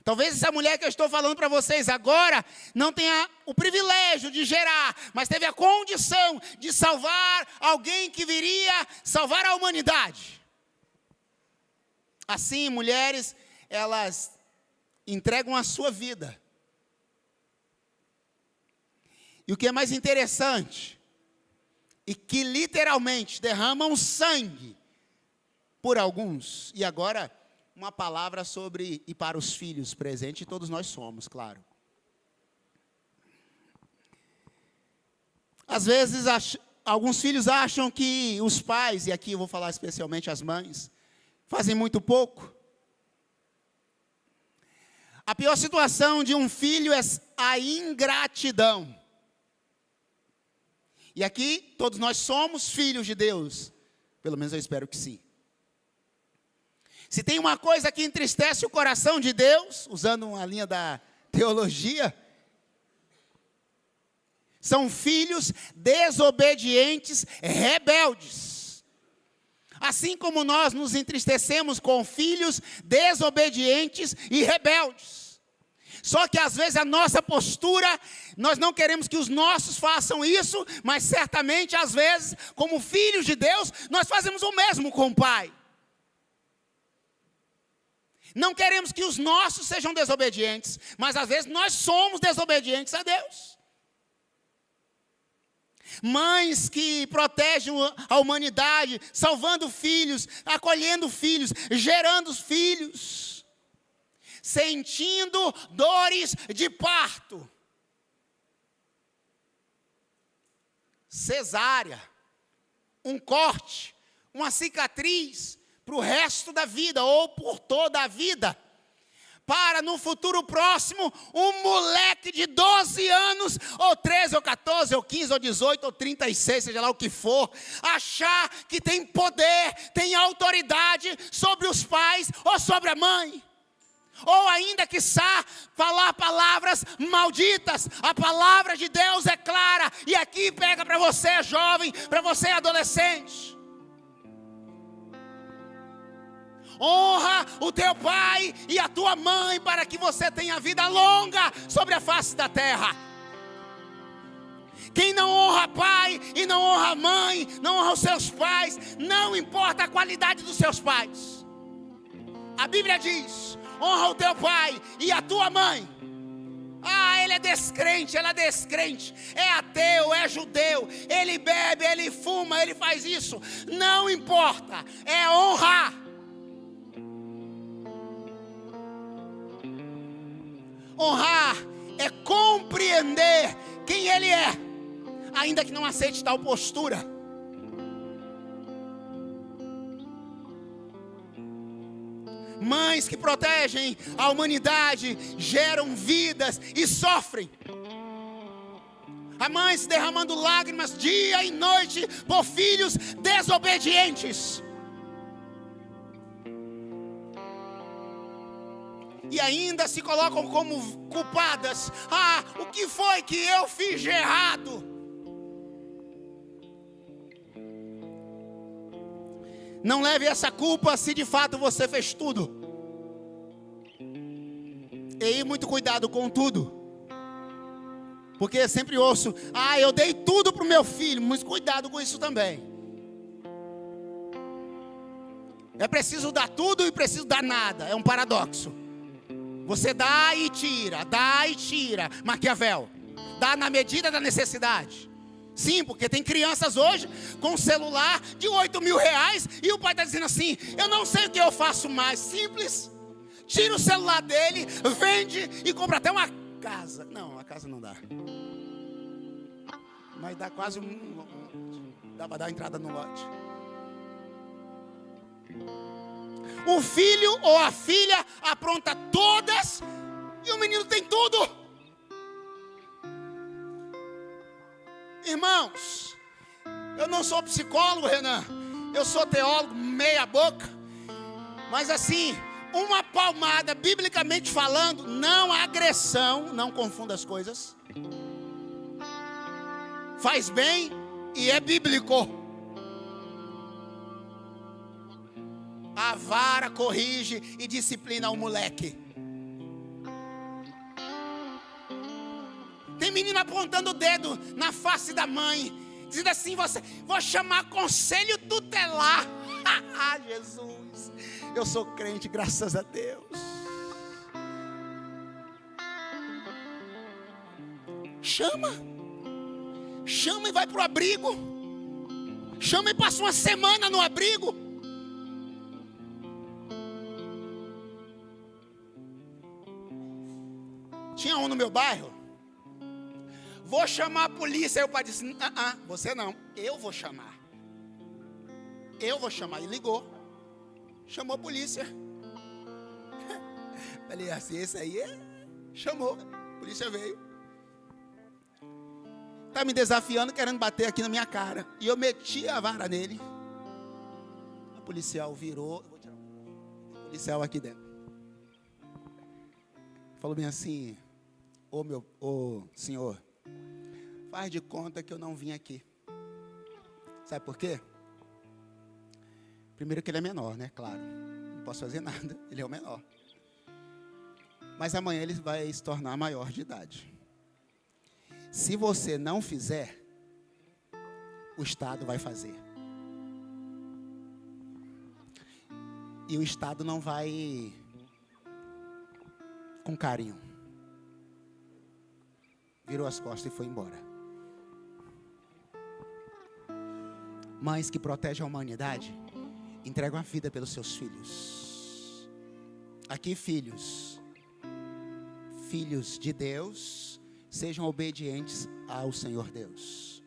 Talvez essa mulher que eu estou falando para vocês agora não tenha o privilégio de gerar, mas teve a condição de salvar alguém que viria salvar a humanidade. Assim, mulheres, elas entregam a sua vida. E o que é mais interessante, e que literalmente derramam sangue por alguns, e agora uma palavra sobre e para os filhos presentes, e todos nós somos, claro. Às vezes, alguns filhos acham que os pais, e aqui eu vou falar especialmente as mães, fazem muito pouco. A pior situação de um filho é a ingratidão. E aqui, todos nós somos filhos de Deus. Pelo menos eu espero que sim. Se tem uma coisa que entristece o coração de Deus, usando uma linha da teologia, são filhos desobedientes, rebeldes. Assim como nós nos entristecemos com filhos desobedientes e rebeldes. Só que às vezes a nossa postura, nós não queremos que os nossos façam isso, mas certamente às vezes, como filhos de Deus, nós fazemos o mesmo com o Pai. Não queremos que os nossos sejam desobedientes, mas às vezes nós somos desobedientes a Deus. Mães que protegem a humanidade, salvando filhos, acolhendo filhos, gerando filhos, sentindo dores de parto, cesárea, um corte, uma cicatriz para o resto da vida ou por toda a vida. Para no futuro próximo, um moleque de 12 anos, ou 13, ou 14, ou 15, ou 18, ou 36, seja lá o que for, achar que tem poder, tem autoridade sobre os pais ou sobre a mãe. Ou ainda, quiçá, falar palavras malditas. A palavra de Deus é clara. E aqui pega para você jovem, para você adolescente. Honra o teu pai e a tua mãe para que você tenha vida longa sobre a face da terra. Quem não honra pai e não honra mãe, não honra os seus pais, não importa a qualidade dos seus pais. A Bíblia diz: honra o teu pai e a tua mãe. Ah, ele é descrente, ela é descrente, é ateu, é judeu, ele bebe, ele fuma, ele faz isso. Não importa, é honrar. Honrar é compreender quem ele é, ainda que não aceite tal postura. Mães que protegem a humanidade geram vidas e sofrem. Há mães derramando lágrimas dia e noite por filhos desobedientes. E ainda se colocam como culpadas. Ah, o que foi que eu fiz de errado? Não leve essa culpa se de fato você fez tudo. E muito cuidado com tudo. Porque eu sempre ouço: ah, eu dei tudo para o meu filho. Mas cuidado com isso também. É preciso dar tudo e preciso dar nada. É um paradoxo. Você dá e tira, Maquiavel. Dá na medida da necessidade. Sim, porque tem crianças hoje com um celular de 8 mil reais e o pai está dizendo assim: eu não sei o que eu faço mais. Simples. Tira o celular dele, vende e compra até uma casa. Não, a casa não dá. Mas dá quase dá para dar entrada no lote. O filho ou a filha apronta todas e o menino tem tudo. Irmãos, eu não sou psicólogo, Renan. Eu sou teólogo, meia boca. Mas assim, uma palmada, biblicamente falando, não agressão, não confunda as coisas. Faz bem e é bíblico. A vara corrige e disciplina o moleque. Tem menino apontando o dedo na face da mãe, dizendo assim: vou chamar conselho tutelar. Ah, Jesus, eu sou crente, graças a Deus. Chama e vai para o abrigo. Chama e passa uma semana no abrigo. Tinha um no meu bairro. Vou chamar a polícia. Aí o pai disse: você não, eu vou chamar. E ligou. Chamou a polícia. Falei assim: esse aí chamou. A polícia veio. Tá me desafiando, querendo bater aqui na minha cara. E eu meti a vara nele. A policial virou. O policial aqui dentro. Falou bem assim: ô senhor, faz de conta que eu não vim aqui. Sabe por quê? Primeiro que ele é menor, né? Claro. Não posso fazer nada, ele é o menor. Mas amanhã ele vai se tornar maior de idade. Se você não fizer, o Estado vai fazer. E o Estado não vai com carinho. Virou as costas e foi embora. Mães que protegem a humanidade entregam a vida pelos seus filhos. Aqui, filhos de Deus, sejam obedientes ao Senhor Deus.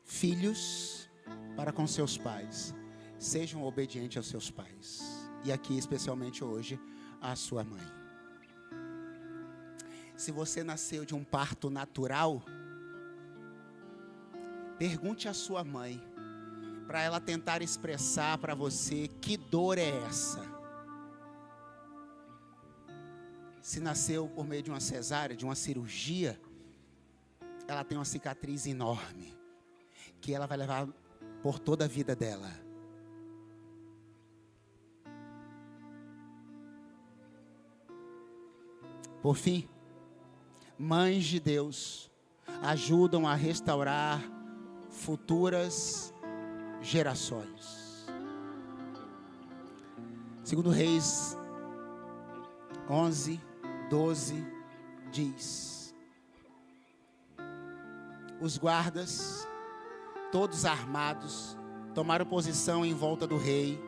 Filhos para com seus pais, sejam obedientes aos seus pais. E aqui, especialmente hoje, a sua mãe. Se você nasceu de um parto natural, pergunte à sua mãe, para ela tentar expressar para você que dor é essa. Se nasceu por meio de uma cesárea, de uma cirurgia, ela tem uma cicatriz enorme, que ela vai levar por toda a vida dela. Por fim, mães de Deus ajudam a restaurar futuras gerações. Segundo Reis 11:12 diz: os guardas, todos armados, tomaram posição em volta do rei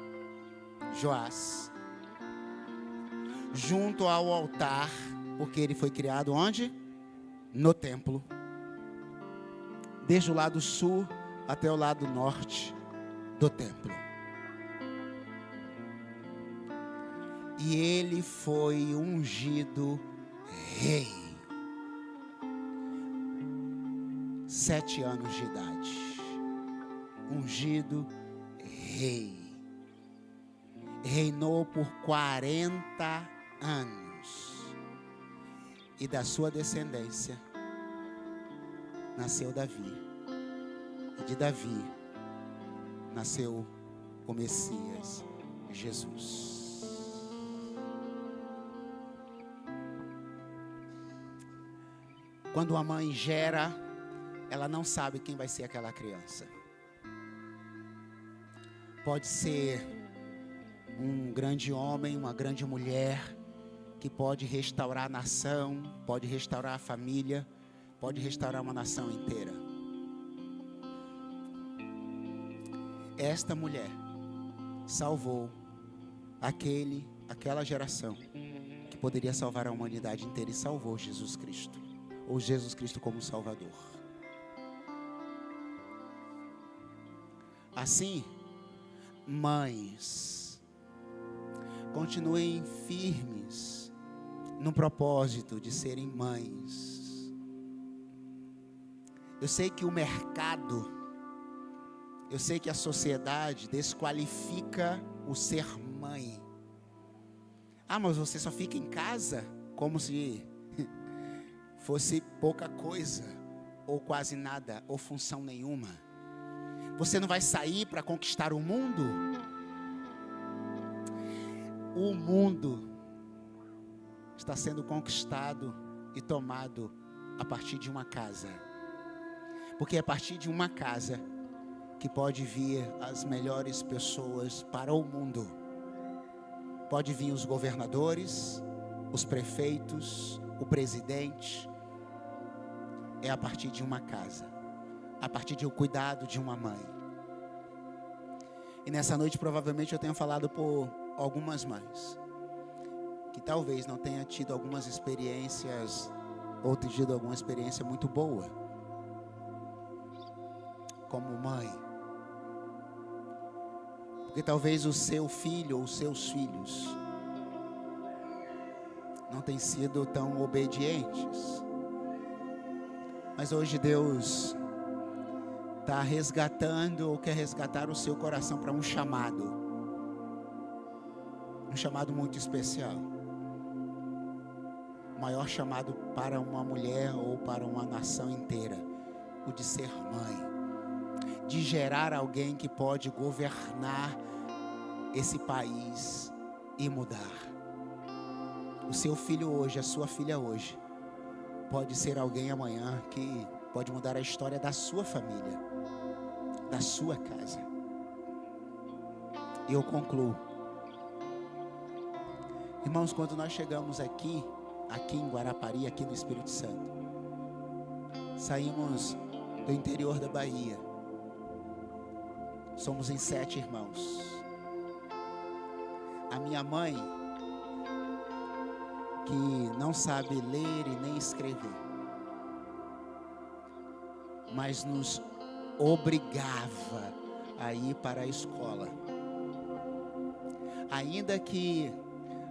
Joás, junto ao altar, porque ele foi criado onde? No templo, desde o lado sul até o lado norte do templo. E ele foi ungido rei. 7 anos de idade. Ungido rei. Reinou por 40 anos. E da sua descendência nasceu Davi. E de Davi nasceu o Messias, Jesus. Quando a mãe gera, ela não sabe quem vai ser aquela criança. Pode ser um grande homem, uma grande mulher, que pode restaurar a nação, pode restaurar a família, pode restaurar uma nação inteira. Esta mulher salvou aquela geração que poderia salvar a humanidade inteira, e salvou Jesus Cristo, ou Jesus Cristo como Salvador. Assim, mães, continuem firmes no propósito de serem mães. Eu sei que o mercado, eu sei que a sociedade desqualifica o ser mãe. Ah, mas você só fica em casa? Como se fosse pouca coisa, ou quase nada, ou função nenhuma. Você não vai sair para conquistar o mundo? O mundo está sendo conquistado e tomado a partir de uma casa. Porque é a partir de uma casa que pode vir as melhores pessoas para o mundo. Pode vir os governadores, os prefeitos, o presidente. É a partir de uma casa, a partir de o cuidado de uma mãe. E nessa noite provavelmente eu tenho falado por algumas mães que talvez não tenha tido algumas experiências, ou tido alguma experiência muito boa como mãe. Porque talvez o seu filho ou os seus filhos não tenham sido tão obedientes. Mas hoje Deus está resgatando, ou quer resgatar o seu coração para um chamado. um chamado muito especial. O maior chamado para uma mulher ou para uma nação inteira, o de ser mãe, de gerar alguém que pode governar esse país e mudar. O seu filho hoje, a sua filha hoje, pode ser alguém amanhã que pode mudar a história da sua família, da sua casa. E eu concluo. Irmãos, quando nós chegamos aqui em Guarapari, aqui no Espírito Santo, saímos do interior da Bahia. Somos em 7 irmãos. A minha mãe, que não sabe ler e nem escrever, mas nos obrigava a ir para a escola. Ainda que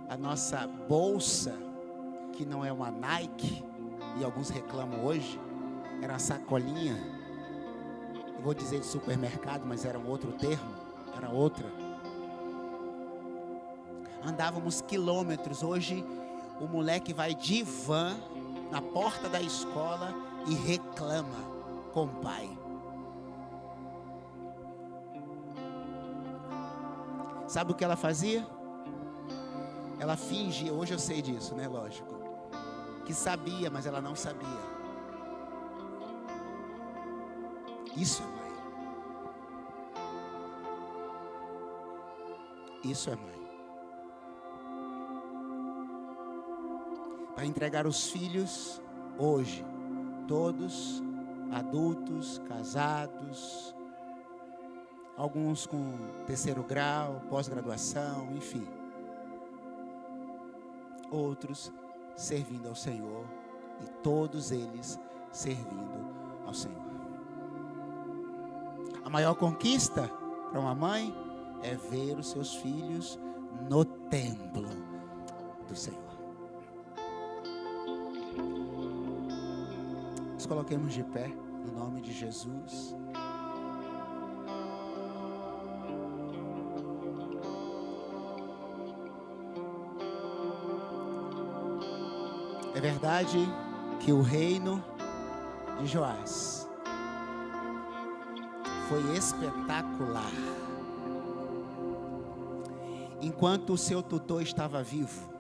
a nossa bolsa, que não é uma Nike, e alguns reclamam hoje, era uma sacolinha, eu vou dizer de supermercado, mas era um outro termo, era outra. Andávamos quilômetros. Hoje o moleque vai de van na porta da escola e reclama com o pai. Sabe o que ela fazia? Ela fingia, hoje eu sei disso, né? Lógico, que sabia, mas ela não sabia. Isso é mãe. Isso é mãe. Para entregar os filhos hoje, todos adultos, casados, alguns com 3º grau, pós-graduação, enfim. Outros servindo ao Senhor e todos eles servindo ao Senhor. A maior conquista para uma mãe é ver os seus filhos no templo do Senhor. Nos coloquemos de pé no nome de Jesus. É verdade que o reino de Joás foi espetacular. Enquanto o seu tutor estava vivo,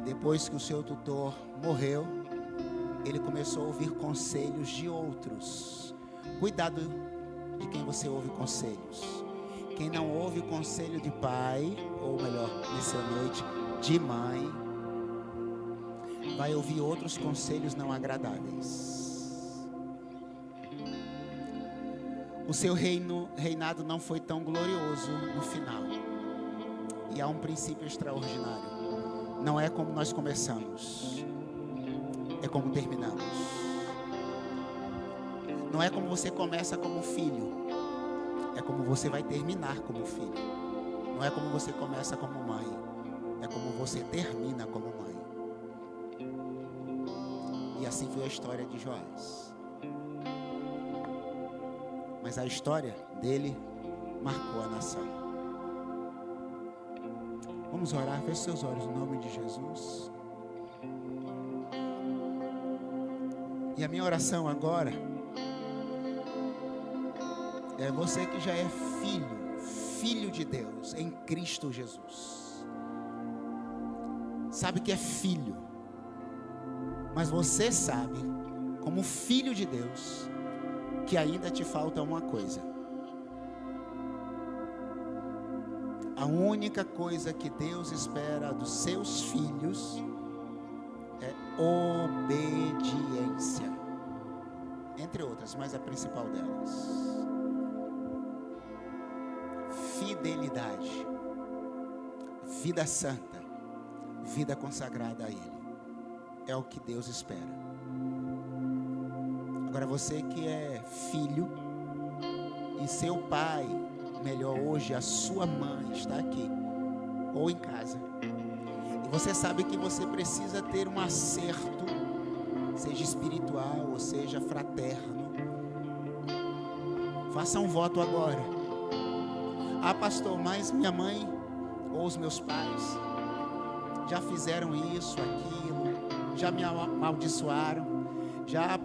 depois que o seu tutor morreu, ele começou a ouvir conselhos de outros. Cuidado de quem você ouve conselhos. Quem não ouve conselho de pai, ou melhor, nessa noite, de mãe, vai ouvir outros conselhos não agradáveis. O seu reinado não foi tão glorioso no final. E há um princípio extraordinário. Não é como nós começamos, é como terminamos. Não é como você começa como filho, é como você vai terminar como filho. Não é como você começa como mãe, é como você termina como mãe. E assim foi a história de Joás. Mas a história dele marcou a nação. Vamos orar, feche seus olhos no nome de Jesus. E a minha oração agora é você que já é filho de Deus em Cristo Jesus. Sabe que é filho, mas você sabe, como filho de Deus, que ainda te falta uma coisa. A única coisa que Deus espera dos seus filhos é obediência. Entre outras, mas a principal delas. Fidelidade. Vida santa. Vida consagrada a Ele. É o que Deus espera. Agora você que é filho e seu pai, melhor hoje, a sua mãe está aqui ou em casa, e você sabe que você precisa ter um acerto, seja espiritual ou seja fraterno. Faça um voto agora. Ah, pastor, mas minha mãe ou os meus pais já fizeram isso, aquilo, já me amaldiçoaram, já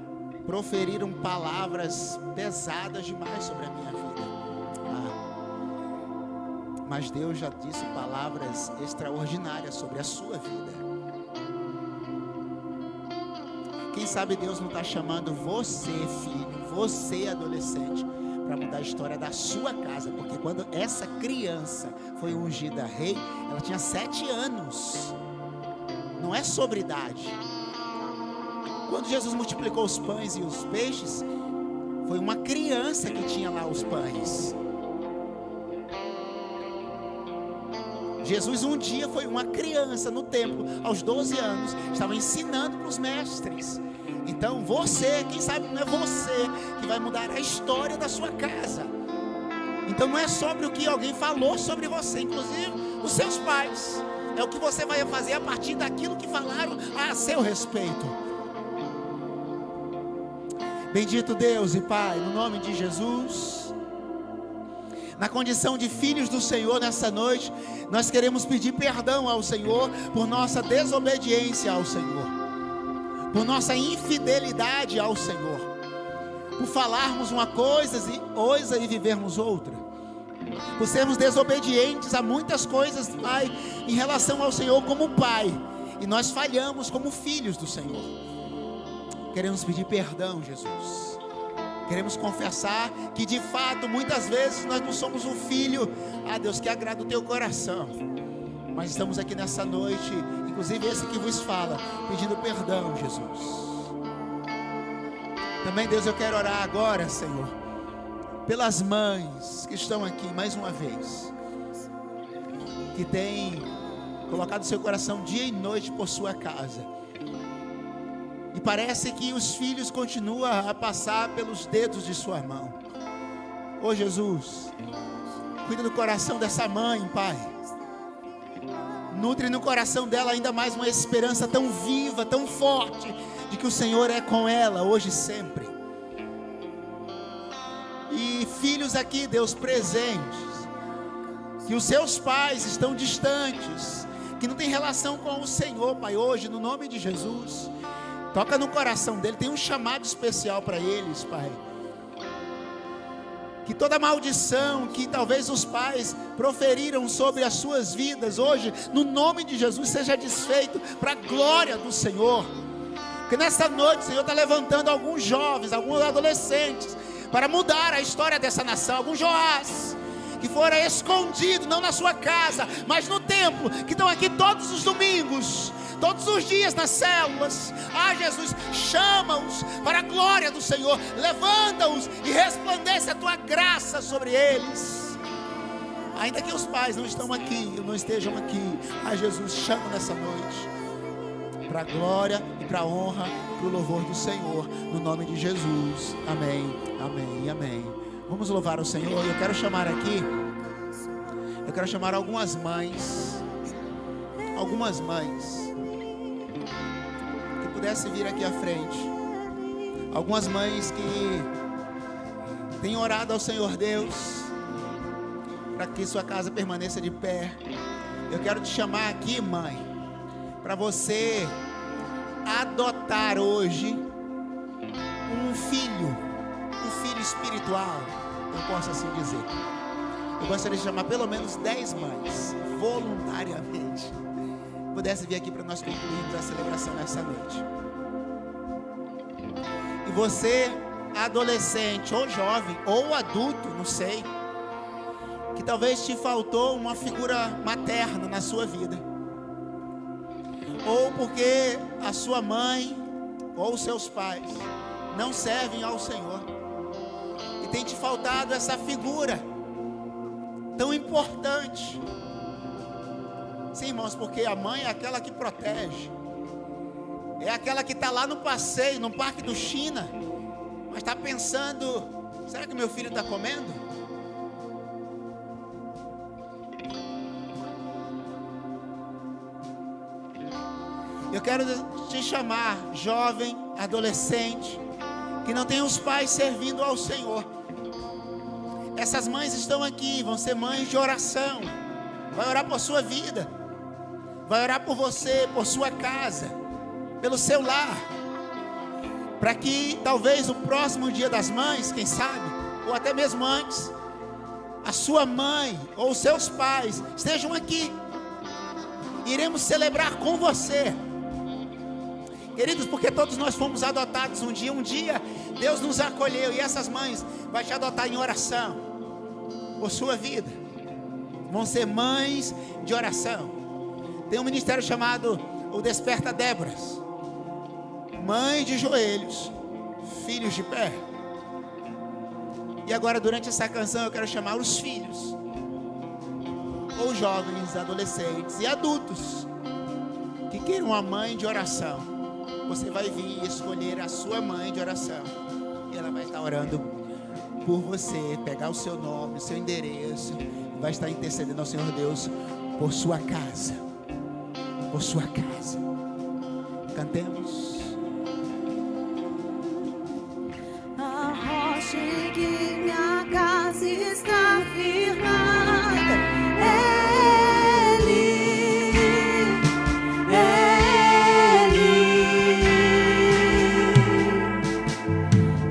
proferiram palavras pesadas demais sobre a minha vida. Mas Deus já disse palavras extraordinárias sobre a sua vida. Quem sabe Deus não está chamando você, filho, você, adolescente, para mudar a história da sua casa. Porque quando essa criança foi ungida rei, ela tinha 7 anos. Não é sobre idade. Quando Jesus multiplicou os pães e os peixes, foi uma criança que tinha lá os pães. Jesus um dia foi uma criança no templo, aos 12 anos, estava ensinando para os mestres. Então você, quem sabe não é você que vai mudar a história da sua casa. Então não é sobre o que alguém falou sobre você, inclusive os seus pais. É o que você vai fazer a partir daquilo que falaram a seu respeito. Bendito Deus e Pai, no nome de Jesus, na condição de filhos do Senhor nessa noite, nós queremos pedir perdão ao Senhor por nossa desobediência ao Senhor, por nossa infidelidade ao Senhor, por falarmos uma coisa e vivermos outra, por sermos desobedientes a muitas coisas, Pai, em relação ao Senhor como Pai, e nós falhamos como filhos do Senhor. Queremos pedir perdão, Jesus. Queremos confessar que de fato, muitas vezes nós não somos o filho, Deus, que agrada o teu coração. Mas estamos aqui nessa noite, inclusive esse que vos fala, pedindo perdão, Jesus. Também, Deus, eu quero orar agora, Senhor, pelas mães que estão aqui mais uma vez, que têm colocado seu coração dia e noite por sua casa. E parece que os filhos continuam a passar pelos dedos de sua mão. Ô Jesus, cuida do coração dessa mãe, Pai. Nutre no coração dela ainda mais uma esperança tão viva, tão forte, de que o Senhor é com ela hoje e sempre. E filhos aqui, Deus, presentes, que os seus pais estão distantes, que não tem relação com o Senhor, Pai, hoje, no nome de Jesus, toca no coração dele, tem um chamado especial para eles, Pai. Que toda maldição que talvez os pais proferiram sobre as suas vidas hoje, no nome de Jesus, seja desfeito para a glória do Senhor. Que nessa noite o Senhor está levantando alguns jovens, alguns adolescentes, para mudar a história dessa nação. Alguns Joás que foram escondidos, não na sua casa, mas no templo, que estão aqui todos os domingos, todos os dias nas células. Jesus, chama-os para a glória do Senhor, levanta-os e resplandece a tua graça sobre eles. Ainda que os pais não estão aqui, não estejam aqui, Jesus, chama nessa noite para a glória e para a honra, para o louvor do Senhor, no nome de Jesus. Amém, amém e amém. Vamos louvar o Senhor. Eu quero chamar aqui, algumas mães, que pudessem vir aqui à frente. Algumas mães que têm orado ao Senhor Deus para que sua casa permaneça de pé. Eu quero te chamar aqui, mãe, para você adotar hoje um filho espiritual, eu posso assim dizer. Eu gostaria de chamar pelo menos 10 mães, voluntariamente, pudesse vir aqui para nós concluirmos a celebração nessa noite. E você, adolescente, ou jovem, ou adulto, não sei, que talvez te faltou uma figura materna na sua vida, ou porque a sua mãe ou os seus pais não servem ao Senhor, e tem te faltado essa figura tão importante. Sim, irmãos, porque a mãe é aquela que protege, é aquela que está lá no passeio, no Parque do China, mas está pensando: será que meu filho está comendo? Eu quero te chamar, jovem, adolescente, que não tem os pais servindo ao Senhor. essas mães estão aqui, vão ser mães de oração. Vai orar por sua vida, vai orar por você, por sua casa, pelo seu lar, para que talvez o próximo dia das mães, quem sabe, ou até mesmo antes, a sua mãe ou os seus pais estejam aqui. Iremos celebrar com você, queridos, porque todos nós fomos adotados um dia Deus nos acolheu, e essas mães vão te adotar em oração por sua vida. Vão ser mães de oração. Tem um ministério chamado o Desperta Déboras. Mãe de joelhos, filhos de pé. E agora, durante essa canção, eu quero chamar os filhos, ou jovens, adolescentes e adultos, que queiram uma mãe de oração. Você vai vir escolher a sua mãe de oração, e ela vai estar orando por você, pegar o seu nome, o seu endereço, e vai estar intercedendo ao Senhor Deus por sua casa. Por sua casa. Cantemos. A rocha em que minha casa está firmada,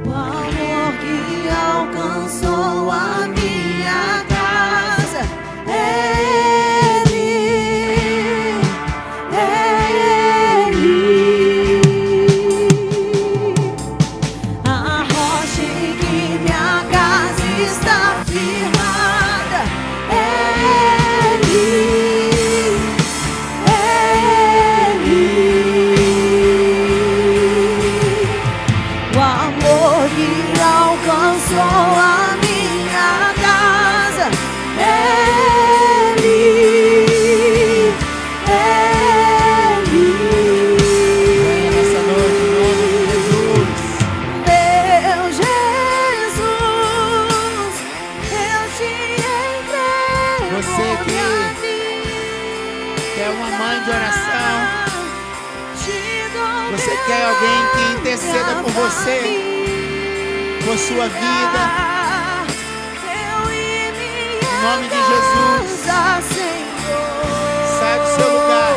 o amor que alcançou a minha casa, a rocha em que minha casa está firmada, o amor que alcançou a minha casa, Venha nessa noite, em nome de Jesus. meu Jesus, eu te entrego. Você que minha vida, quer uma mãe de oração, te dou você minha quer alguém que interceda por você, por sua vida, eu e minha em nome de Jesus, casa, Senhor. sai do seu lugar,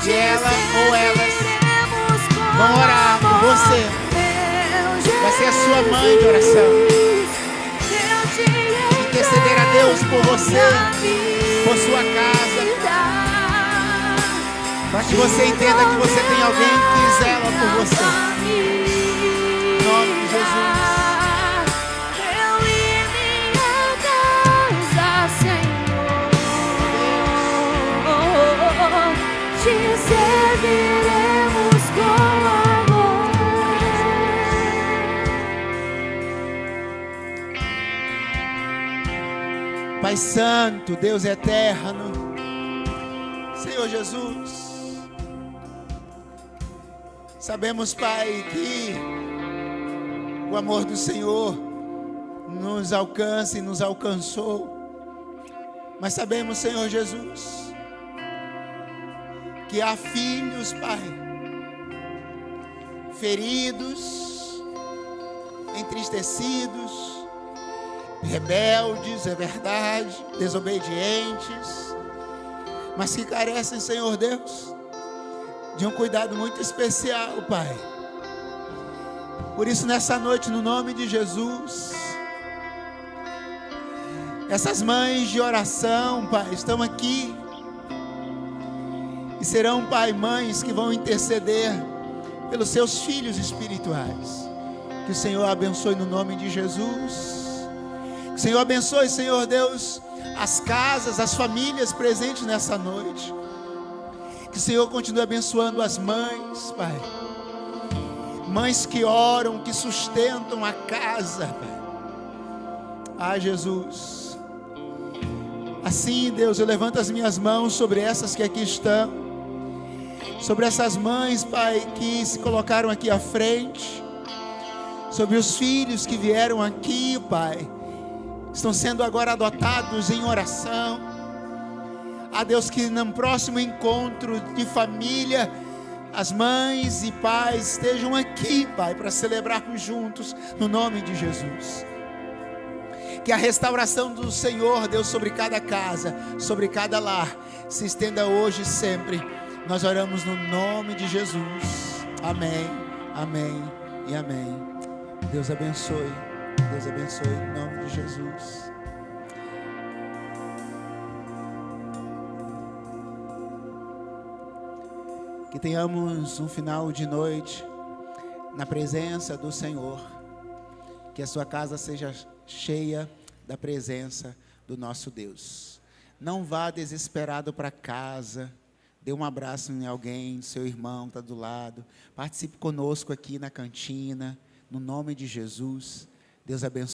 e ela ou elas vão orar por você. Vai ser a sua mãe de oração, interceder a Deus por você, por sua casa, para que você entenda que você tem alguém que zela por você. Em nome de Jesus. Eu e minha casa, Senhor, te serviremos com amor. Pai Santo, Deus eterno, Senhor Jesus, sabemos, Pai, que o amor do Senhor nos alcança e nos alcançou, mas sabemos, Senhor Jesus, que há filhos, Pai, feridos, entristecidos, rebeldes, é verdade, desobedientes, mas que carecem, Senhor Deus, de um cuidado muito especial, Pai. Por isso, nessa noite, no nome de Jesus, essas mães de oração, Pai, estão aqui e serão, Pai, mães que vão interceder pelos seus filhos espirituais. Que o Senhor abençoe no nome de Jesus. Que o Senhor abençoe, Senhor Deus, as casas, as famílias presentes nessa noite. Que o Senhor continue abençoando as mães, Pai. Mães que oram, que sustentam a casa, Pai. Ah, Jesus. Assim, Deus, eu levanto as minhas mãos sobre essas que aqui estão, sobre essas mães, Pai, que se colocaram aqui à frente, sobre os filhos que vieram aqui, Pai, estão sendo agora adotados em oração. Ah, Deus, que no próximo encontro de família, as mães e pais estejam aqui, Pai, para celebrarmos juntos, no nome de Jesus. Que a restauração do Senhor, Deus, sobre cada casa, sobre cada lar, se estenda hoje e sempre. Nós oramos no nome de Jesus. Amém, amém e amém. Deus abençoe. Deus abençoe em nome de Jesus. Que tenhamos um final de noite na presença do Senhor. Que a sua casa seja cheia da presença do nosso Deus. Não vá desesperado para casa. Dê um abraço em alguém, seu irmão está do lado. Participe conosco aqui na cantina. No nome de Jesus. Deus abençoe.